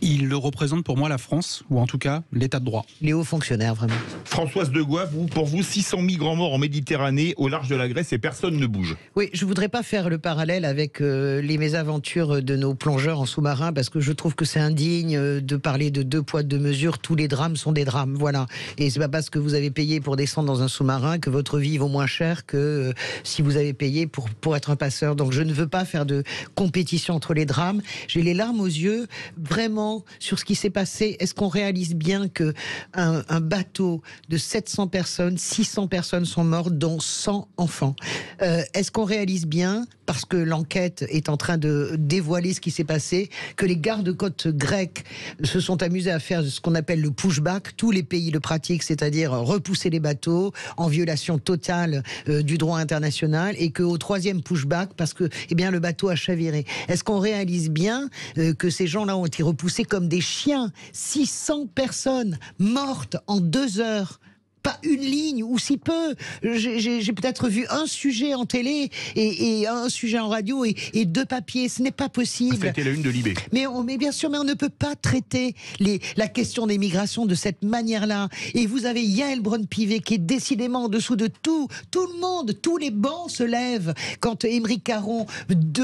Speaker 5: Il représente pour moi la France, ou en tout cas l'état de droit.
Speaker 4: Les hauts fonctionnaires, vraiment.
Speaker 3: Françoise Degois, pour vous, 600 migrants morts en Méditerranée, au large de la Grèce, et personne ne bouge.
Speaker 4: Oui, je ne voudrais pas faire le parallèle avec les mésaventures de nos plongeurs en sous-marin, parce que je trouve que c'est indigne de parler de 2 poids, 2 mesures. Tous les drames sont des drames, voilà. Et c'est pas parce que vous avez payé pour descendre dans un sous-marin que votre vie vaut moins cher que si vous avez payé pour être un passeur. Donc je ne veux pas faire de compétition entre les drames. J'ai les larmes aux yeux, vraiment, sur ce qui s'est passé. Est-ce qu'on réalise bien que un bateau de 700 personnes, 600 personnes sont mortes, dont 100 enfants? Est-ce qu'on réalise bien, parce que l'enquête est en train de dévoiler ce qui s'est passé, que les gardes-côtes grecs se sont amusés à faire ce qu'on appelle le pushback? Tous les pays le pratiquent, c'est-à-dire repousser les bateaux en violation totale du droit international, et qu'au 3e pushback, parce que le bateau a chaviré. Est-ce qu'on réalise bien que ces gens-là ont été repoussés comme des chiens? 600 personnes mortes en 2 heures. Pas une ligne, ou si peu. J'ai peut-être vu un sujet en télé et un sujet en radio et 2 papiers. Ce n'est pas possible.
Speaker 3: C'était la une de Libé.
Speaker 4: Mais bien sûr, mais on ne peut pas traiter la question des migrations de cette manière-là. Et vous avez Yael Braun-Pivet qui est décidément en dessous de tout. Tout le monde, tous les bancs se lèvent quand Émeric Caron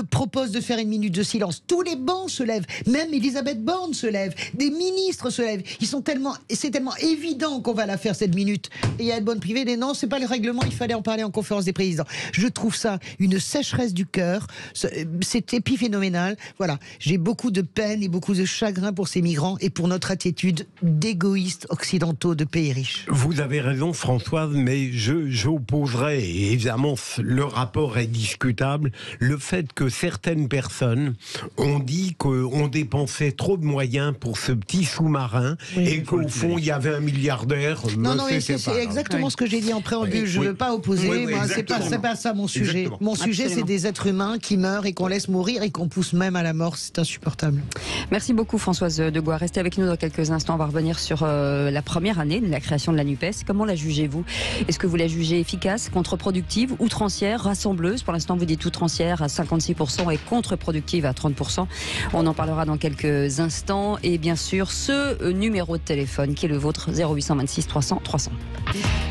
Speaker 4: propose de faire une minute de silence. Tous les bancs se lèvent. Même Elisabeth Borne se lève. Des ministres se lèvent. C'est tellement évident qu'on va la faire, cette minute. Et il y a une bonne privée, mais non, c'est pas le règlement, il fallait en parler en conférence des présidents. Je trouve ça une sécheresse du cœur, c'est épiphénoménal. Voilà, j'ai beaucoup de peine et beaucoup de chagrin pour ces migrants et pour notre attitude d'égoïstes occidentaux de pays riches.
Speaker 7: Vous avez raison, Françoise, mais j'opposerai, et évidemment le rapport est discutable, le fait que certaines personnes ont dit qu'on dépensait trop de moyens pour ce petit sous-marin, et qu'au fond il y avait un milliardaire.
Speaker 4: Non, mais c'est c'est exactement ce que j'ai dit en préambule. Je ne veux pas opposer. Moi, c'est pas ça mon sujet.
Speaker 3: Exactement.
Speaker 4: Mon sujet, c'est des êtres humains qui meurent et qu'on laisse mourir et qu'on pousse même à la mort. C'est insupportable.
Speaker 2: Merci beaucoup Françoise Degois. Restez avec nous dans quelques instants. On va revenir sur la première année de la création de la NUPES. Comment la jugez-vous? Est-ce que vous la jugez efficace, contre-productive, outrancière, rassembleuse? Pour l'instant, vous dites outrancière à 56% et contre-productive à 30%. On en parlera dans quelques instants. Et bien sûr, ce numéro de téléphone qui est le vôtre, 0826 300 300.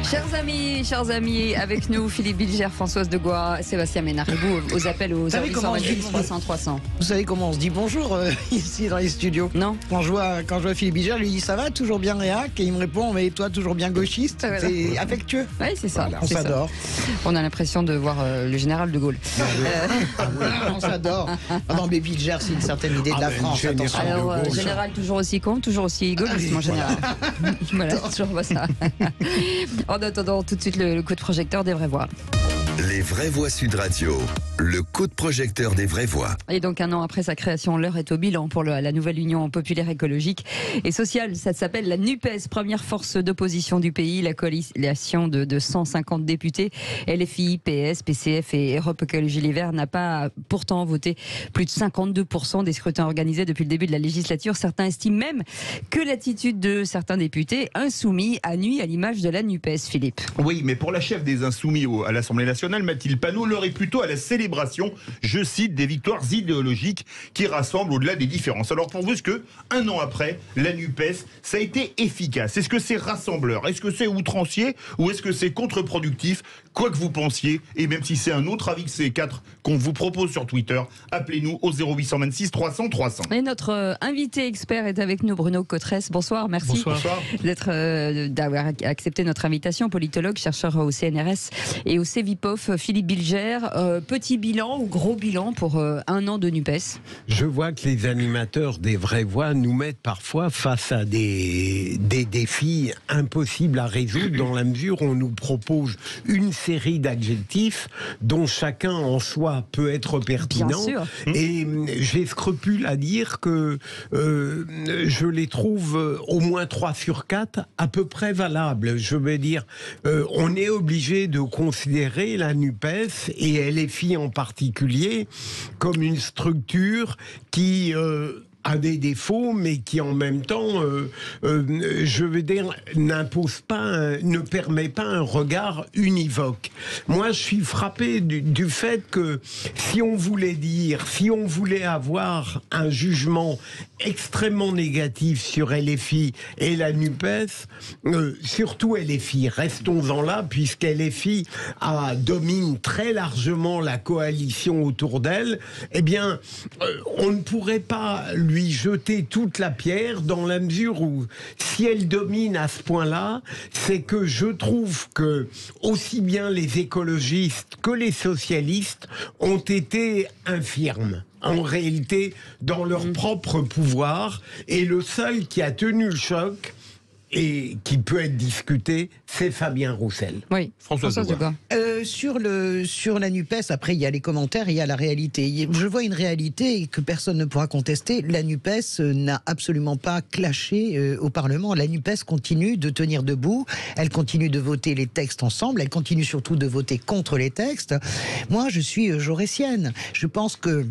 Speaker 2: Chers amis, avec nous, Philippe Bilger, Françoise Degois, Sébastien Ménard. Et vous, aux appels aux 0826 300 300.
Speaker 4: Vous savez comment on se dit bonjour ici dans les studios?
Speaker 2: Non.
Speaker 4: Quand je vois Philippe Bilger, je lui dis ça va, toujours bien réac, et il me répond mais toi toujours bien gauchiste.
Speaker 2: Voilà.
Speaker 4: C'est affectueux.
Speaker 2: Oui, c'est ça.
Speaker 4: Voilà, on s'adore.
Speaker 2: On a l'impression de voir le général de Gaulle.
Speaker 4: On s'adore. Non mais Bilger, c'est une certaine idée de la France. Attention.
Speaker 2: Alors, général toujours aussi con, toujours aussi gaulliste, mon général. Voilà, toujours pas ça. En attendant, tout de suite le coup de projecteur des vraies voix.
Speaker 1: Les vraies voix Sud Radio, le coup de projecteur des vraies voix.
Speaker 2: Et donc 1 an après sa création, l'heure est au bilan pour la nouvelle Union populaire écologique et sociale. Ça s'appelle la NUPES, première force d'opposition du pays. La coalition de 150 députés, LFI, PS, PCF et Europe Écologie Les Verts, n'a pas pourtant voté plus de 52% des scrutins organisés depuis le début de la législature. Certains estiment même que l'attitude de certains députés insoumis a nui à l'image de la NUPES, Philippe.
Speaker 3: Oui, mais pour la chef des Insoumis à l'Assemblée nationale, Mathilde Panot, l'heure est plutôt à la célébration, je cite, des victoires idéologiques qui rassemblent au-delà des différences. Alors pour vous, est-ce que 1 an après, la NUPES, ça a été efficace? Est-ce que c'est rassembleur? Est-ce que c'est outrancier? Ou est-ce que c'est contre-productif? Quoi que vous pensiez, et même si c'est un autre avis que ces 4 qu'on vous propose sur Twitter, appelez-nous au 0826 300 300.
Speaker 2: Et notre invité expert est avec nous, Bruno Cotresse. Bonsoir, merci d'avoir accepté notre invitation. Politologue, chercheur au CNRS et au CEVIPOF. Philippe Bilger, petit bilan ou gros bilan pour 1 an de NUPES?
Speaker 7: Je vois que les animateurs des vraies voix nous mettent parfois face à des défis impossibles à résoudre, dans la mesure où on nous propose une série d'adjectifs dont chacun en soi peut être pertinent.
Speaker 2: Bien sûr.
Speaker 7: Et j'ai scrupule à dire que je les trouve au moins 3 sur 4 à peu près valables. Je veux dire, on est obligé de considérer la NUPES et LFI en particulier comme une structure qui a des défauts, mais qui en même temps, je veux dire, n'impose pas, ne permet pas un regard univoque. Moi, je suis frappé du fait que si on voulait avoir un jugement extrêmement négatif sur LFI et la NUPES, surtout LFI, restons-en là, puisque LFI domine très largement la coalition autour d'elle, eh bien, on ne pourrait pas lui jeter toute la pierre, dans la mesure où, si elle domine à ce point-là, c'est que je trouve que aussi bien les écologistes que les socialistes ont été infirmes, en réalité, dans leur propre pouvoir, et le seul qui a tenu le choc et qui peut être discuté, c'est Fabien Roussel.
Speaker 2: Oui, François Degois.
Speaker 4: Sur la NUPES, après il y a les commentaires, il y a la réalité. Je vois une réalité que personne ne pourra contester. La NUPES n'a absolument pas clashé au Parlement. La NUPES continue de tenir debout, elle continue de voter les textes ensemble, elle continue surtout de voter contre les textes. Moi, je suis jaurétienne. Je pense que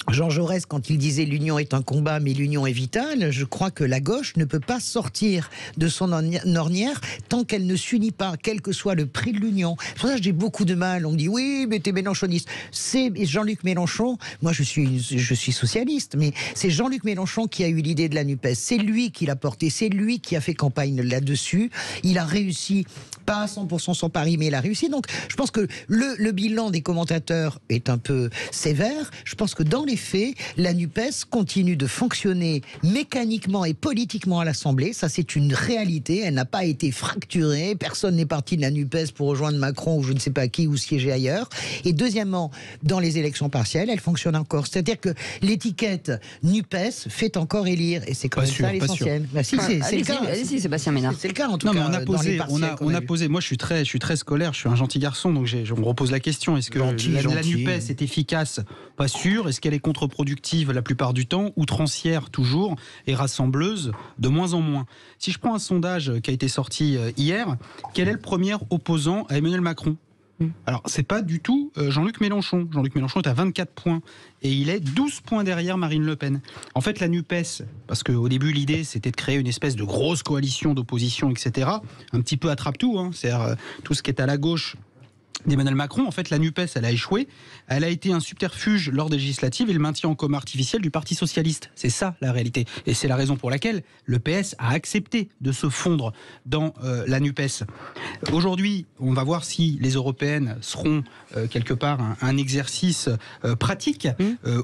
Speaker 4: Jean Jaurès, quand il disait « l'union est un combat, mais l'union est vitale », je crois que la gauche ne peut pas sortir de son ornière tant qu'elle ne s'unit pas, quel que soit le prix de l'union. C'est pour ça que j'ai beaucoup de mal. On me dit « oui, mais t'es mélenchoniste ». C'est Jean-Luc Mélenchon, moi je suis socialiste, mais c'est Jean-Luc Mélenchon qui a eu l'idée de la NUPES. C'est lui qui l'a porté, c'est lui qui a fait campagne là-dessus. Il a réussi, pas à 100% son pari, mais il a réussi. Donc je pense que le bilan des commentateurs est un peu sévère. Je pense que dans les faits, la NUPES continue de fonctionner mécaniquement et politiquement à l'Assemblée. Ça, c'est une réalité. Elle n'a pas été fracturée. Personne n'est parti de la NUPES pour rejoindre Macron ou je ne sais pas qui ou siéger ailleurs. Et deuxièmement, dans les élections partielles, elle fonctionne encore. C'est-à-dire que l'étiquette NUPES fait encore élire. Et c'est quand même ça l'essentiel. Bah, si, c'est le cas.
Speaker 2: Allez-y, Sébastien Ménard.
Speaker 4: C'est le cas, en tout cas.
Speaker 5: On a posé. Moi, je suis très scolaire. Je suis un gentil garçon, donc on me repose la question. Est-ce que la NUPES est efficace? Pas sûr. Est-ce qu'elle est contre-productive la plupart du temps, outrancière toujours, et rassembleuse de moins en moins. Si je prends un sondage qui a été sorti hier, quel est le premier opposant à Emmanuel Macron ? Alors, c'est pas du tout Jean-Luc Mélenchon. Jean-Luc Mélenchon est à 24 points et il est 12 points derrière Marine Le Pen. En fait, la NUPES, parce qu'au début, l'idée, c'était de créer une espèce de grosse coalition d'opposition, etc. Un petit peu attrape-tout, hein, c'est-à-dire tout ce qui est à la gauche d'Emmanuel Macron. En fait, la NUPES, elle a échoué. Elle a été un subterfuge lors des législatives et le maintien en coma artificiel du Parti Socialiste. C'est ça, la réalité. Et c'est la raison pour laquelle le PS a accepté de se fondre dans la NUPES. Aujourd'hui, on va voir si les européennes seront quelque part un exercice pratique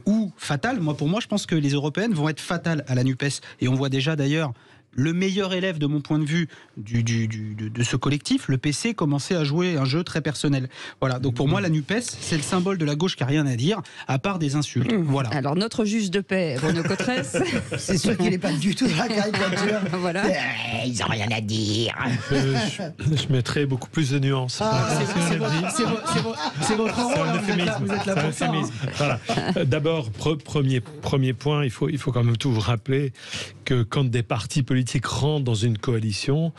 Speaker 5: ou fatal. Pour moi, je pense que les européennes vont être fatales à la NUPES. Et on voit déjà d'ailleurs le meilleur élève de mon point de vue de ce collectif, le PC, commençait à jouer un jeu très personnel. Voilà, donc pour moi la NUPES, c'est le symbole de la gauche qui n'a rien à dire, à part des insultes. Voilà.
Speaker 2: Alors notre juge de paix, Bruno Cotresse...
Speaker 4: c'est sûr qu'il n'est pas du tout dans la caricature.
Speaker 2: Voilà.
Speaker 4: Ils n'ont rien à dire.
Speaker 9: Je mettrais beaucoup plus de nuances.
Speaker 5: C'est votre rôle,
Speaker 9: vous êtes là pour ça. Voilà. D'abord, premier point, il faut quand même tout vous rappeler que quand des partis politiques rentrent dans une coalition,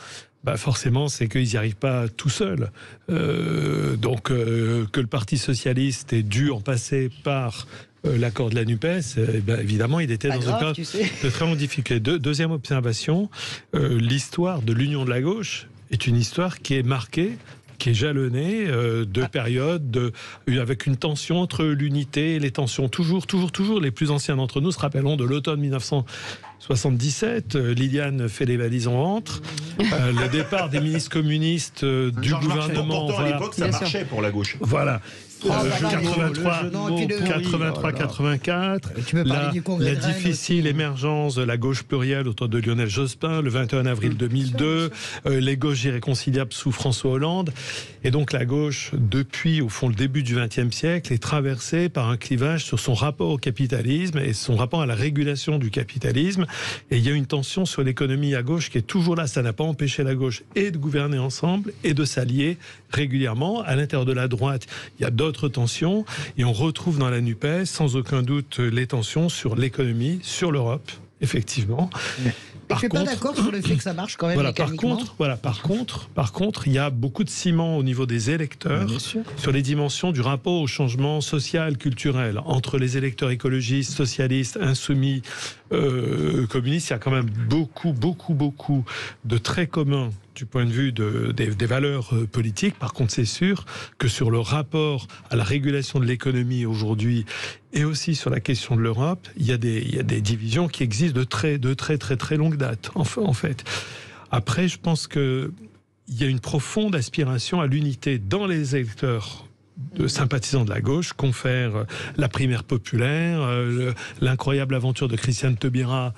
Speaker 9: forcément, c'est qu'ils n'y arrivent pas tout seuls. Que le Parti Socialiste ait dû en passer par l'accord de la NUPES, évidemment, il était dans une période de très grande difficulté. Deuxième observation, l'histoire de l'union de la gauche est une histoire qui est marquée, qui est jalonnée de périodes avec une tension entre l'unité et les tensions. Toujours, les plus anciens d'entre nous se rappelleront de l'automne 1977. Liliane fait les valises, on rentre. Le départ des ministres communistes du gouvernement.
Speaker 3: Pourtant, à l'époque, ça marchait pour la gauche.
Speaker 9: Voilà. 83-84, la difficile émergence de la gauche plurielle autour de Lionel Jospin, le 21 avril 2002, les gauches irréconciliables sous François Hollande. Et donc la gauche, depuis au fond le début du XXe siècle, est traversée par un clivage sur son rapport au capitalisme et son rapport à la régulation du capitalisme. Et il y a une tension sur l'économie à gauche qui est toujours là. Ça n'a pas empêché la gauche et de gouverner ensemble et de s'allier régulièrement. À l'intérieur de la droite, il y a d'autres tensions et on retrouve dans la NUPES sans aucun doute les tensions sur l'économie, sur l'Europe, effectivement.
Speaker 4: Je ne suis pas d'accord sur le fait que ça marche quand même mécaniquement.
Speaker 9: Par contre, il y a beaucoup de ciment au niveau des électeurs sur les dimensions du rapport au changement social, culturel. Entre les électeurs écologistes, socialistes, insoumis, communistes, il y a quand même beaucoup de traits communs du point de vue des valeurs politiques. Par contre, c'est sûr que sur le rapport à la régulation de l'économie aujourd'hui et aussi sur la question de l'Europe, il y a des divisions qui existent de très longue date, en fait. Après, je pense qu'il y a une profonde aspiration à l'unité dans les électeurs de sympathisants de la gauche, confère la primaire populaire, l'incroyable aventure de Christiane Taubira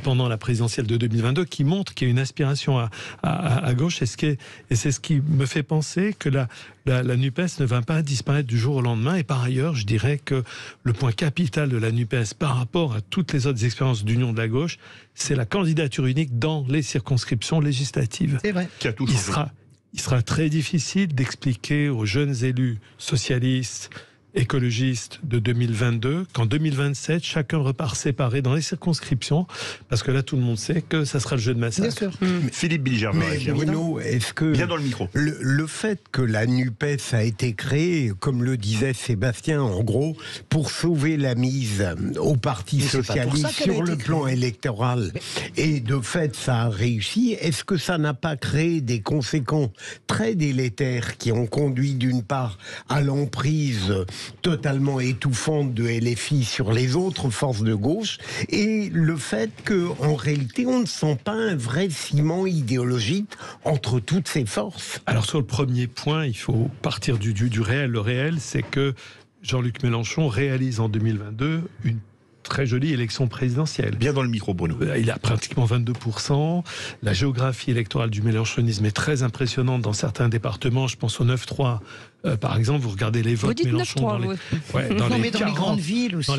Speaker 9: pendant la présidentielle de 2022, qui montre qu'il y a une aspiration à gauche, et c'est ce qui me fait penser que la NUPES ne va pas disparaître du jour au lendemain. Et par ailleurs, je dirais que le point capital de la NUPES par rapport à toutes les autres expériences d'union de la gauche, c'est la candidature unique dans les circonscriptions législatives.
Speaker 4: C'est vrai.
Speaker 3: Qui a tout changé.
Speaker 9: Il sera très difficile d'expliquer aux jeunes élus socialistes, écologistes de 2022 qu'en 2027, chacun repart séparé dans les circonscriptions, parce que là, tout le monde sait que ça sera le jeu de massacre.
Speaker 4: Bien sûr.
Speaker 3: Philippe Bilger.
Speaker 7: Mais Bruno, est-ce que
Speaker 3: bien dans le micro.
Speaker 7: Le fait que la NUPES a été créée, comme le disait Sébastien, en gros, pour sauver la mise au Parti socialiste sur le plan électoral, et de fait, ça a réussi, est-ce que ça n'a pas créé des conséquences très délétères qui ont conduit d'une part à l'emprise totalement étouffante de LFI sur les autres forces de gauche, et le fait qu'en réalité on ne sent pas un vrai ciment idéologique entre toutes ces forces.
Speaker 9: Alors sur le premier point, il faut partir du réel. Le réel, c'est que Jean-Luc Mélenchon réalise en 2022 une très jolie élection présidentielle.
Speaker 3: Bien dans le micro, Bruno.
Speaker 9: Il a pratiquement 22%. La géographie électorale du mélenchonisme est très impressionnante dans certains départements. Je pense au 9-3. Par exemple, vous regardez les votes Mélenchon dans les,
Speaker 4: dans les grandes villes aussi.
Speaker 9: Dans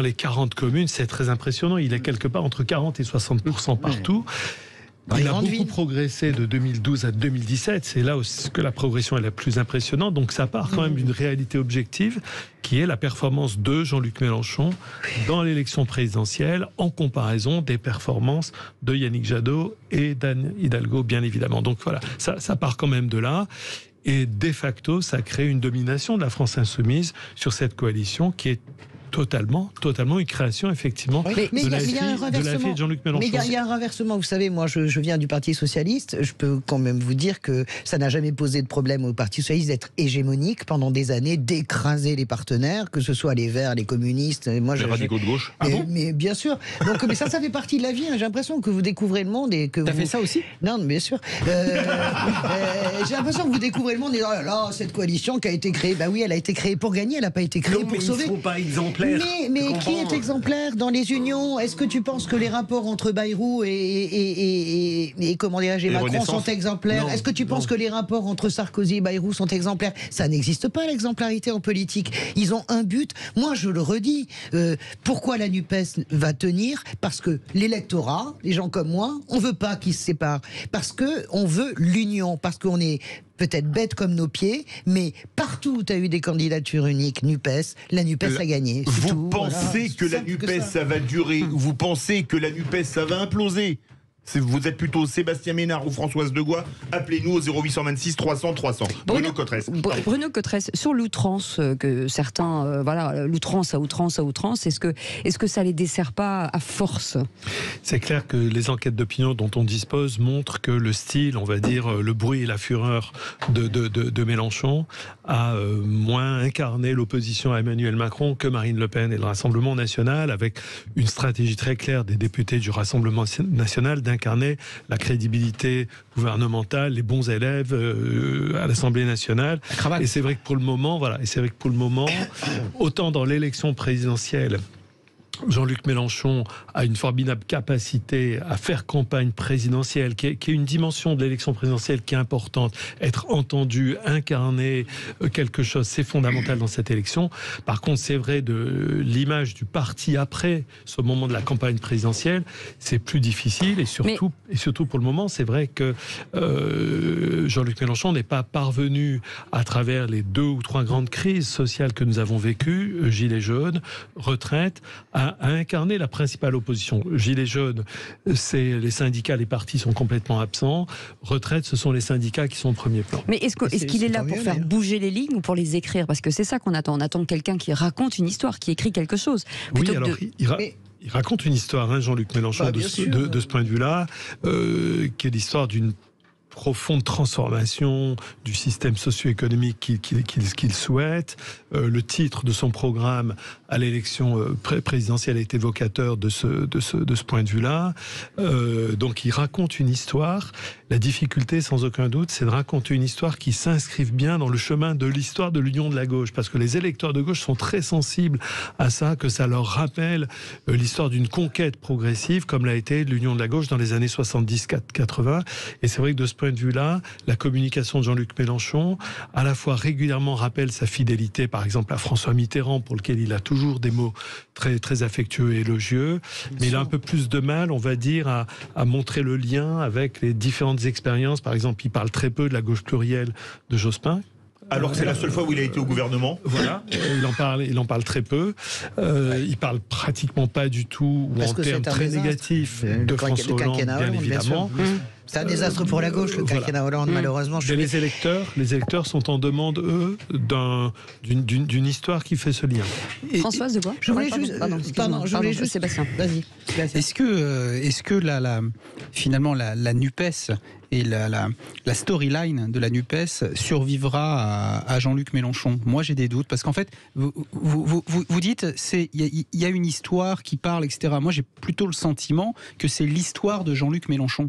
Speaker 9: les 40 communes, c'est très impressionnant. Il est quelque part entre 40 et 60% partout. Il a beaucoup progressé de 2012 à 2017. C'est là où que la progression est la plus impressionnante. Donc ça part quand même d'une réalité objective qui est la performance de Jean-Luc Mélenchon dans l'élection présidentielle en comparaison des performances de Yannick Jadot et d'Anne Hidalgo, bien évidemment. Donc voilà, ça part quand même de là. Et de facto, ça crée une domination de la France insoumise sur cette coalition qui est totalement une création, effectivement, de la FI et de Jean-Luc Mélenchon.
Speaker 4: Mais il y a un renversement. Vous savez, moi, je viens du Parti Socialiste. Je peux quand même vous dire que ça n'a jamais posé de problème au Parti Socialiste d'être hégémonique pendant des années, d'écraser les partenaires, que ce soit les Verts, les communistes. Moi,
Speaker 3: les radicaux de gauche.
Speaker 4: Mais bien sûr. Donc, mais ça fait partie de la vie. J'ai l'impression que vous découvrez le monde et que
Speaker 5: T'as fait ça aussi ?
Speaker 4: Non, bien sûr. J'ai l'impression que vous découvrez le monde et là, cette coalition qui a été créée, bah oui, elle a été créée pour gagner, elle n'a pas été créée pour sauver.
Speaker 7: Ils ne sont pas exemplaires.
Speaker 4: Mais qui est exemplaire dans les unions? Est-ce que tu penses que les rapports entre Bayrou et comment dirais-je, et Macron sont exemplaires? Est-ce que tu penses que les rapports entre Sarkozy et Bayrou sont exemplaires? Ça n'existe pas, l'exemplarité en politique. Ils ont un but. Moi, je le redis. Pourquoi la NUPES va tenir? Parce que l'électorat, les gens comme moi, on veut pas qu'ils se séparent. Parce que on veut l'union. Parce qu'on est peut-être bête comme nos pieds, mais partout où tu as eu des candidatures uniques NUPES, la NUPES a gagné.
Speaker 3: Vous pensez que la NUPES, ça va durer? Vous pensez que la NUPES, ça va imploser? Vous êtes plutôt Sébastien Ménard ou Françoise Degois, appelez-nous au 0826 300 300. Bruno Cotresse.
Speaker 2: Bruno Cotresse, sur l'outrance que certains, l'outrance à outrance, est-ce que ça les dessert pas à force?
Speaker 9: C'est clair que les enquêtes d'opinion dont on dispose montrent que le style, on va dire, le bruit et la fureur de Mélenchon a moins incarné l'opposition à Emmanuel Macron que Marine Le Pen et le Rassemblement national, avec une stratégie très claire des députés du Rassemblement national d'incarner la crédibilité gouvernementale, les bons élèves à l'Assemblée nationale. Et c'est vrai que pour le moment, autant dans l'élection présidentielle, Jean-Luc Mélenchon a une formidable capacité à faire campagne présidentielle, qui est une dimension de l'élection présidentielle qui est importante. Être entendu, incarner quelque chose, c'est fondamental dans cette élection. Par contre, c'est vrai de l'image du parti après ce moment de la campagne présidentielle, c'est plus difficile et surtout pour le moment, c'est vrai que Jean-Luc Mélenchon n'est pas parvenu à travers les 2 ou 3 grandes crises sociales que nous avons vécues, gilets jaunes, retraite, à incarner la principale opposition. Gilets jaunes, c'est les syndicats, les partis sont complètement absents. Retraite, ce sont les syndicats qui sont au premier plan.
Speaker 2: Mais est-ce qu'il est là pour faire bouger les lignes ou pour les écrire? Parce que c'est ça qu'on attend. On attend quelqu'un qui raconte une histoire, qui écrit quelque chose.
Speaker 9: Oui, alors il raconte une histoire, Jean-Luc Mélenchon, de ce point de vue-là, qui est l'histoire d'une profonde transformation du système socio-économique qu'il souhaite. Le titre de son programme à l'élection présidentielle est évocateur de ce point de vue-là. Donc il raconte une histoire. La difficulté, sans aucun doute, c'est de raconter une histoire qui s'inscrive bien dans le chemin de l'histoire de l'union de la gauche, parce que les électeurs de gauche sont très sensibles à ça, que ça leur rappelle l'histoire d'une conquête progressive, comme l'a été l'union de la gauche dans les années 70-80. Et c'est vrai que de ce point de vue-là, la communication de Jean-Luc Mélenchon, à la fois régulièrement rappelle sa fidélité, par exemple à François Mitterrand, pour lequel il a toujours des mots très, très affectueux et élogieux, mais il a un peu plus de mal, on va dire, à montrer le lien avec les différentes expériences. Par exemple, il parle très peu de la gauche plurielle de Jospin.
Speaker 3: Alors que c'est la seule fois où il a été au gouvernement.
Speaker 9: Voilà, il en parle très peu. Il parle pratiquement pas du tout, ou en termes très négatifs, de François Hollande, bien évidemment.
Speaker 4: C'est un désastre pour la gauche, le quinquennat Hollande, malheureusement.
Speaker 9: Les électeurs sont en demande, eux, d'une histoire qui fait ce lien.
Speaker 2: Françoise de quoi?
Speaker 4: Je voulais juste...
Speaker 2: Sébastien, vas-y.
Speaker 5: Est-ce que finalement la NUPES et la storyline de la NUPES survivra à Jean-Luc Mélenchon? Moi, j'ai des doutes, parce qu'en fait, vous dites, il y a une histoire qui parle, etc. Moi, j'ai plutôt le sentiment que c'est l'histoire de Jean-Luc Mélenchon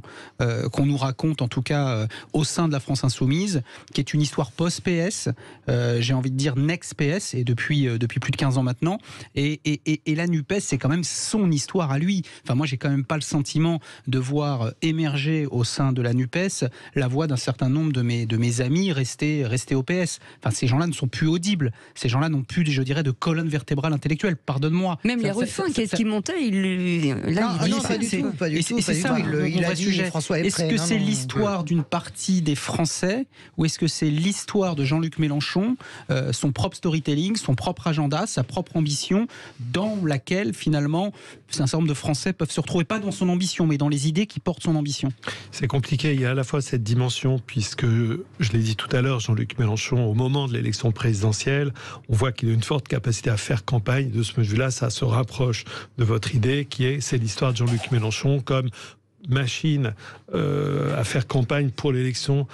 Speaker 5: qu'on nous raconte, en tout cas au sein de la France Insoumise, qui est une histoire post-PS, j'ai envie de dire next-PS, et depuis plus de 15 ans maintenant. Et la NUPES, c'est quand même son histoire à lui. Enfin, moi, j'ai quand même pas le sentiment de voir émerger au sein de la NUPES NUPES la voix d'un certain nombre de mes amis restés au PS. Enfin, ces gens-là ne sont plus audibles. Ces gens-là n'ont plus, je dirais, de colonne vertébrale intellectuelle. Pardonne-moi.
Speaker 2: Même les Ruffins, qu'est-ce qui montait
Speaker 4: Non, pas du tout.
Speaker 5: Et c'est ça mon vrai sujet. Est-ce que c'est l'histoire d'une partie des Français ou est-ce que c'est l'histoire de Jean-Luc Mélenchon, son propre storytelling, son propre agenda, sa propre ambition, dans laquelle finalement un certain nombre de Français peuvent se retrouver, pas dans son ambition, mais dans les idées qui portent son ambition?
Speaker 9: C'est compliqué, il y a à la fois cette dimension, puisque, je l'ai dit tout à l'heure, Jean-Luc Mélenchon, au moment de l'élection présidentielle, on voit qu'il a une forte capacité à faire campagne. De ce point de vue-là, ça se rapproche de votre idée, c'est l'histoire de Jean-Luc Mélenchon comme machine à faire campagne pour l'élection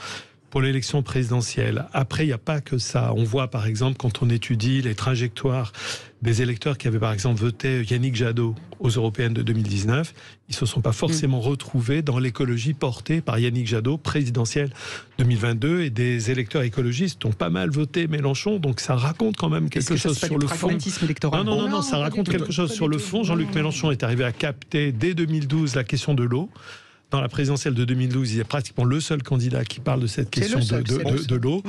Speaker 9: présidentielle. Après, il n'y a pas que ça. On voit, par exemple, quand on étudie les trajectoires des électeurs qui avaient, par exemple, voté Yannick Jadot aux européennes de 2019, ils ne se sont pas forcément retrouvés dans l'écologie portée par Yannick Jadot, présidentielle 2022, et des électeurs écologistes ont pas mal voté Mélenchon, donc ça raconte quand même quelque chose sur le fond. Non, ça raconte quelque chose sur le fond. Jean-Luc Mélenchon est arrivé à capter, dès 2012, la question de l'eau. Dans la présidentielle de 2012, il est pratiquement le seul candidat qui parle de cette question de l'eau.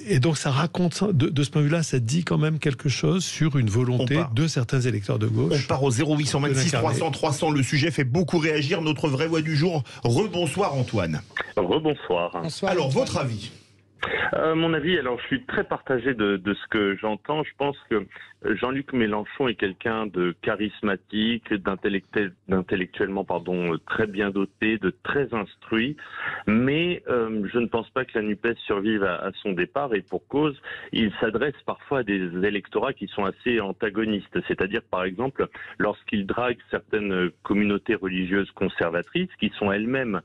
Speaker 9: Et donc ça raconte, de ce point de vue-là, ça dit quand même quelque chose sur une volonté de certains électeurs de gauche.
Speaker 3: On part au 0826 300 300. Le sujet fait beaucoup réagir. Notre vraie voix du jour. Rebonsoir Antoine.
Speaker 6: Rebonsoir.
Speaker 3: Alors, votre avis?
Speaker 6: Mon avis, alors je suis très partagé de ce que j'entends. Je pense que Jean-Luc Mélenchon est quelqu'un de charismatique, d'intellectuellement très bien doté, de très instruit, mais je ne pense pas que la NUPES survive à son départ, et pour cause, il s'adresse parfois à des électorats qui sont assez antagonistes, c'est-à-dire par exemple lorsqu'il drague certaines communautés religieuses conservatrices qui sont elles-mêmes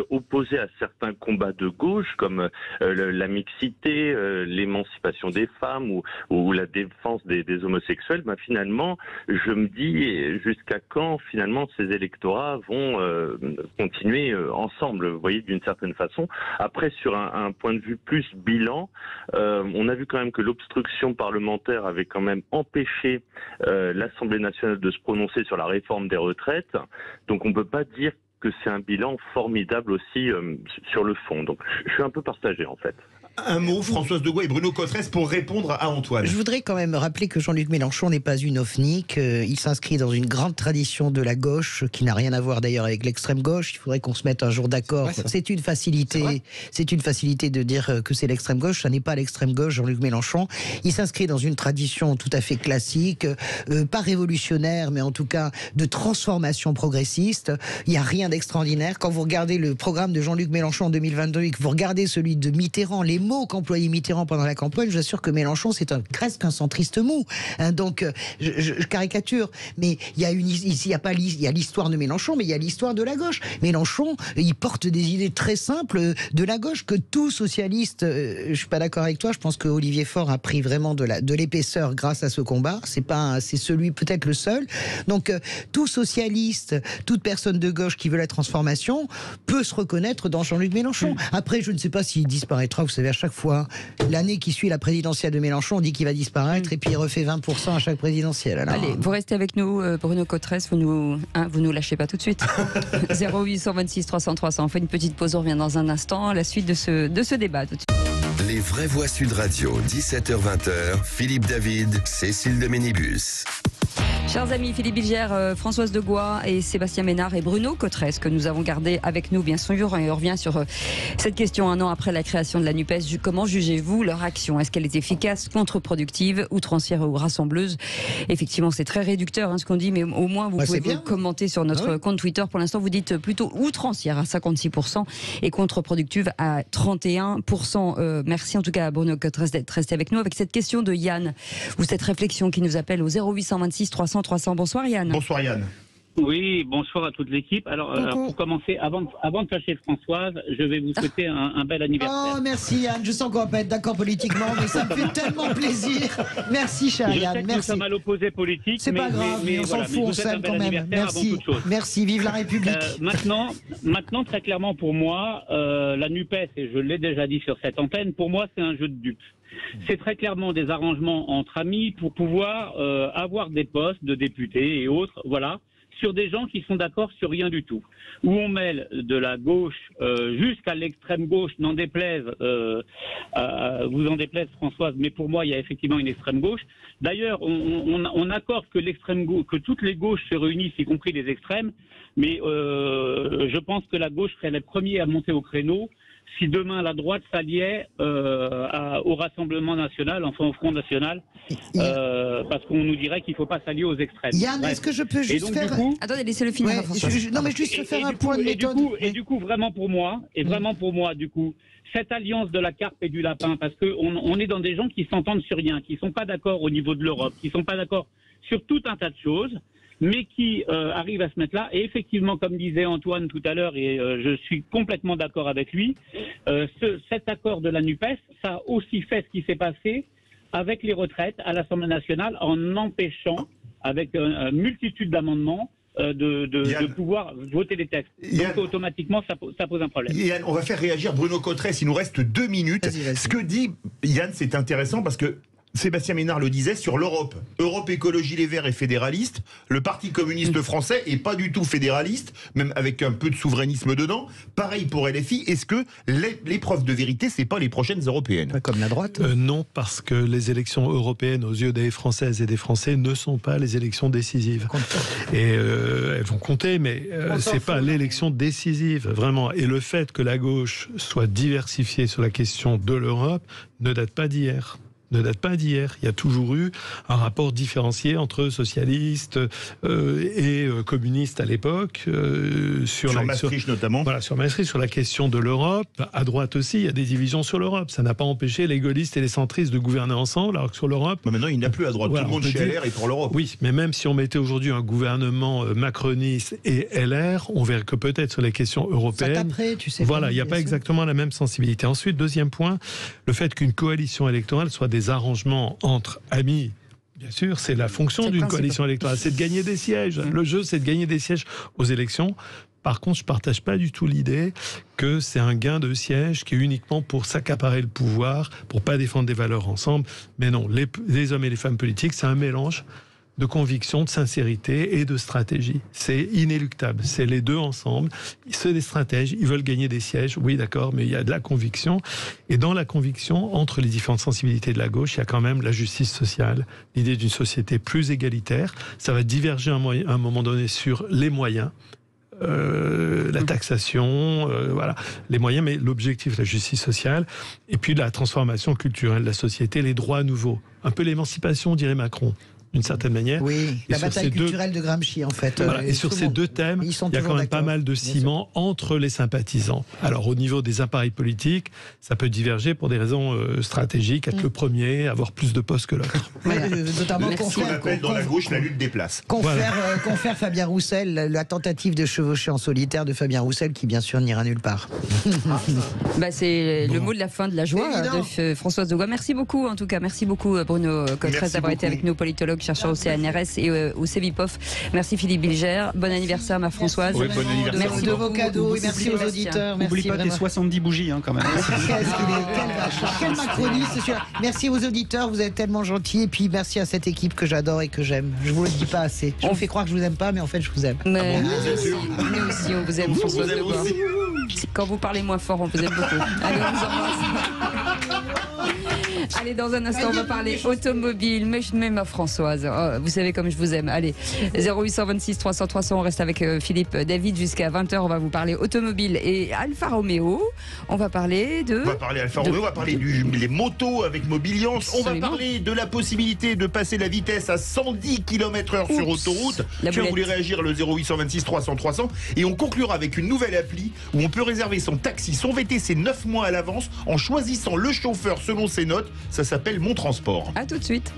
Speaker 6: opposées à certains combats de gauche comme la mixité, l'émancipation des femmes ou la défense des homosexuels, finalement, je me dis jusqu'à quand finalement ces électorats vont continuer ensemble, vous voyez, d'une certaine façon. Après, sur un point de vue plus bilan, on a vu quand même que l'obstruction parlementaire avait quand même empêché l'Assemblée nationale de se prononcer sur la réforme des retraites, donc on ne peut pas dire que c'est un bilan formidable aussi sur le fond. Donc je suis un peu partagé en fait.
Speaker 3: Un mot, Françoise Degois et Bruno Cotresse, pour répondre à Antoine.
Speaker 4: Je voudrais quand même rappeler que Jean-Luc Mélenchon n'est pas une ovni, il s'inscrit dans une grande tradition de la gauche, qui n'a rien à voir d'ailleurs avec l'extrême gauche. Il faudrait qu'on se mette un jour d'accord. C'est une facilité de dire que c'est l'extrême gauche. Ça n'est pas l'extrême gauche, Jean-Luc Mélenchon. Il s'inscrit dans une tradition tout à fait classique, pas révolutionnaire, mais en tout cas de transformation progressiste. Il n'y a rien d'extraordinaire. Quand vous regardez le programme de Jean-Luc Mélenchon en 2022 et que vous regardez celui de Mitterrand, les mots qu'employait Mitterrand pendant la campagne, je vous assure que Mélenchon, c'est presque un centriste mou. Donc, je caricature. Mais il y a l'histoire de Mélenchon, mais il y a l'histoire de la gauche. Mélenchon, il porte des idées très simples de la gauche que tout socialiste. Je suis pas d'accord avec toi. Je pense que Olivier Faure a pris vraiment de l'épaisseur grâce à ce combat. C'est celui peut-être le seul. Donc, tout socialiste, toute personne de gauche qui veut la transformation peut se reconnaître dans Jean-Luc Mélenchon. Après, je ne sais pas s'il disparaîtra. Vous savez, à chaque fois, l'année qui suit la présidentielle de Mélenchon, on dit qu'il va disparaître et puis il refait 20% à chaque présidentielle. Alors... Allez,
Speaker 2: vous restez avec nous, Bruno Cotresse, vous nous lâchez pas tout de suite. 0826 300 300. On fait une petite pause, on revient dans un instant. La suite de ce débat tout de suite.
Speaker 1: Les vraies voix Sud Radio, 17h-20h, Philippe David, Cécile de Ménibus.
Speaker 2: Chers amis, Philippe Bilger, Françoise Degois et Sébastien Ménard et Bruno Cotresse, que nous avons gardé avec nous, bien sûr, et on revient sur cette question un an après la création de la NUPES. Comment jugez-vous leur action? Est-ce qu'elle est efficace, contre-productive, outrancière ou rassembleuse? Effectivement, c'est très réducteur ce qu'on dit, mais au moins vous pouvez commenter sur notre compte Twitter. Pour l'instant, vous dites plutôt outrancière à 56% et contre-productive à 31%. Merci en tout cas à Bruno Cotresse d'être resté avec nous avec cette question de Yann, ou cette réflexion qui nous appelle au 0826 300 300. Bonsoir Yann.
Speaker 3: Bonsoir Yann.
Speaker 10: Oui, bonsoir à toute l'équipe. Alors, pour commencer, avant de fâcher Françoise, je vais vous souhaiter un bel anniversaire.
Speaker 4: Oh, merci Yann. Je sens qu'on va pas être d'accord politiquement, mais ça me fait tellement plaisir. Merci, cher Yann.
Speaker 10: Je sais que nous sommes à l'opposé politique.
Speaker 4: C'est pas grave, mais on s'en fout, on s'aime quand même. Merci. Merci, vive la République.
Speaker 10: Maintenant, très clairement pour moi, la NUPES, et je l'ai déjà dit sur cette antenne, pour moi, c'est un jeu de dupes. C'est très clairement des arrangements entre amis pour pouvoir avoir des postes de députés et autres, voilà. sur des gens qui sont d'accord sur rien du tout. Où on mêle de la gauche jusqu'à l'extrême gauche, n'en déplaise, vous en déplaise Françoise, mais pour moi il y a effectivement une extrême gauche. D'ailleurs, on accorde que l'extrême gauche, que toutes les gauches se réunissent, y compris les extrêmes, mais je pense que la gauche serait les premiers à monter au créneau si demain la droite s'alliait au Rassemblement national, enfin au Front national, parce qu'on nous dirait qu'il ne faut pas s'allier aux extrêmes.
Speaker 4: Yann, est-ce que je peux juste faire...
Speaker 2: Attendez, laissez-le finir.
Speaker 4: Ouais, non, mais juste faire un point de méthode.
Speaker 10: Du coup, vraiment pour moi, du coup, cette alliance de la carpe et du lapin, parce qu'on est dans des gens qui s'entendent sur rien, qui ne sont pas d'accord au niveau de l'Europe, qui ne sont pas d'accord sur tout un tas de choses, mais qui arrivent à se mettre là. Et effectivement, comme disait Antoine tout à l'heure, et je suis complètement d'accord avec lui, cet accord de la NUPES, ça a aussi fait ce qui s'est passé avec les retraites à l'Assemblée nationale, en empêchant, avec une multitude d'amendements, de pouvoir voter les textes.
Speaker 3: Yann,
Speaker 10: donc automatiquement, ça pose un problème.
Speaker 3: Yann, on va faire réagir Bruno Cotresse, il nous reste 2 minutes.
Speaker 4: Vas-y.
Speaker 3: Ce que dit Yann, c'est intéressant parce que Sébastien Ménard le disait sur l'Europe. Europe Écologie Les Verts est fédéraliste. Le Parti communiste français est pas du tout fédéraliste, même avec un peu de souverainisme dedans. Pareil pour LFI. Est-ce que l'épreuve de vérité, c'est pas les prochaines européennes?
Speaker 4: Comme la droite
Speaker 9: Non, parce que les élections européennes, aux yeux des Françaises et des Français, ne sont pas les élections décisives. Et elles vont compter, mais c'est pas l'élection décisive, vraiment. Et le fait que la gauche soit diversifiée sur la question de l'Europe ne date pas d'hier. Il y a toujours eu un rapport différencié entre socialistes et communistes à l'époque. Sur
Speaker 3: Maastricht notamment.
Speaker 9: Voilà, sur Maastricht, sur la question de l'Europe. À droite aussi, il y a des divisions sur l'Europe. Ça n'a pas empêché les gaullistes et les centristes de gouverner ensemble, alors que sur l'Europe...
Speaker 3: Mais maintenant, il n'y en a plus à droite.
Speaker 9: Voilà,
Speaker 3: tout le monde chez LR est pour l'Europe.
Speaker 9: Oui, mais même si on mettait aujourd'hui un gouvernement macroniste et LR, on verrait que peut-être sur les questions européennes...
Speaker 4: Ça taperait, tu sais.
Speaker 9: Voilà, il n'y a pas exactement la même sensibilité. Ensuite, deuxième point, le fait qu'une coalition électorale soit des arrangements entre amis. Bien sûr, c'est la fonction d'une coalition électorale, c'est de gagner des sièges. Le jeu, c'est de gagner des sièges aux élections. Par contre, je ne partage pas du tout l'idée que c'est un gain de sièges qui est uniquement pour s'accaparer le pouvoir, pour pas défendre des valeurs ensemble. Mais non, les hommes et les femmes politiques, c'est un mélange de conviction, de sincérité et de stratégie. C'est inéluctable. C'est les deux ensemble. C'est des stratèges. Ils veulent gagner des sièges. Oui, d'accord, mais il y a de la conviction. Et dans la conviction, entre les différentes sensibilités de la gauche, il y a quand même la justice sociale, l'idée d'une société plus égalitaire. Ça va diverger à un moment donné sur les moyens. La taxation, voilà, les moyens, mais l'objectif, la justice sociale, et puis la transformation culturelle de la société, les droits nouveaux. Un peu l'émancipation, dirait Macron. D'une certaine manière.
Speaker 4: Oui, la bataille culturelle de Gramsci, en fait.
Speaker 9: Voilà, et sur ces deux thèmes, il y a quand même pas mal de ciment entre les sympathisants. Alors, au niveau des appareils politiques, ça peut diverger pour des raisons stratégiques, être le premier, avoir plus de postes que l'autre.
Speaker 4: Notamment
Speaker 3: ce qu'on appelle dans la gauche la lutte des places.
Speaker 4: Confère Fabien Roussel, la tentative de chevaucher en solitaire de Fabien Roussel, qui bien sûr n'ira nulle part.
Speaker 2: C'est le mot de la fin de la joie de Françoise Degois. Merci beaucoup, en tout cas. Merci beaucoup, Bruno Cotresse, d'avoir été avec nous, politologue, chercheur au CNRS et au CEVIPOF. Merci Philippe Bilger. Bon anniversaire, ma Françoise.
Speaker 3: Oui, bon anniversaire.
Speaker 4: Merci de vos cadeaux et merci aux auditeurs.
Speaker 5: N'oublie pas tes 70 bougies, quand même.
Speaker 4: Quel macroniste, celui-là. Merci aux auditeurs, vous êtes tellement gentils. Et puis merci à cette équipe que j'adore et que j'aime. Je vous le dis pas assez. Je vous fais croire que je vous aime pas, mais en fait, je vous aime.
Speaker 2: Mais nous aussi, on vous aime, Françoise Degois. Quand vous parlez moins fort, on vous aime beaucoup. Allez, on vous embrasse. Allez, dans un instant, on va parler automobile. Mais ma Françoise, vous savez comme je vous aime. Allez, 0826 300 300, on reste avec Philippe David jusqu'à 20h. On va vous parler automobile et Alfa Romeo. On va parler de...
Speaker 3: On va parler Alfa Romeo, on va parler des motos avec Mobiliance. On va parler de la possibilité de passer la vitesse à 110 km/h sur autoroute. Tiens, vous voulez réagir, le 0826 300 300. Et on conclura avec une nouvelle appli où on peut réserver son taxi, son VTC 9 mois à l'avance en choisissant le chauffeur selon ses notes. Ça s'appelle Mon Transport.
Speaker 2: À tout de suite.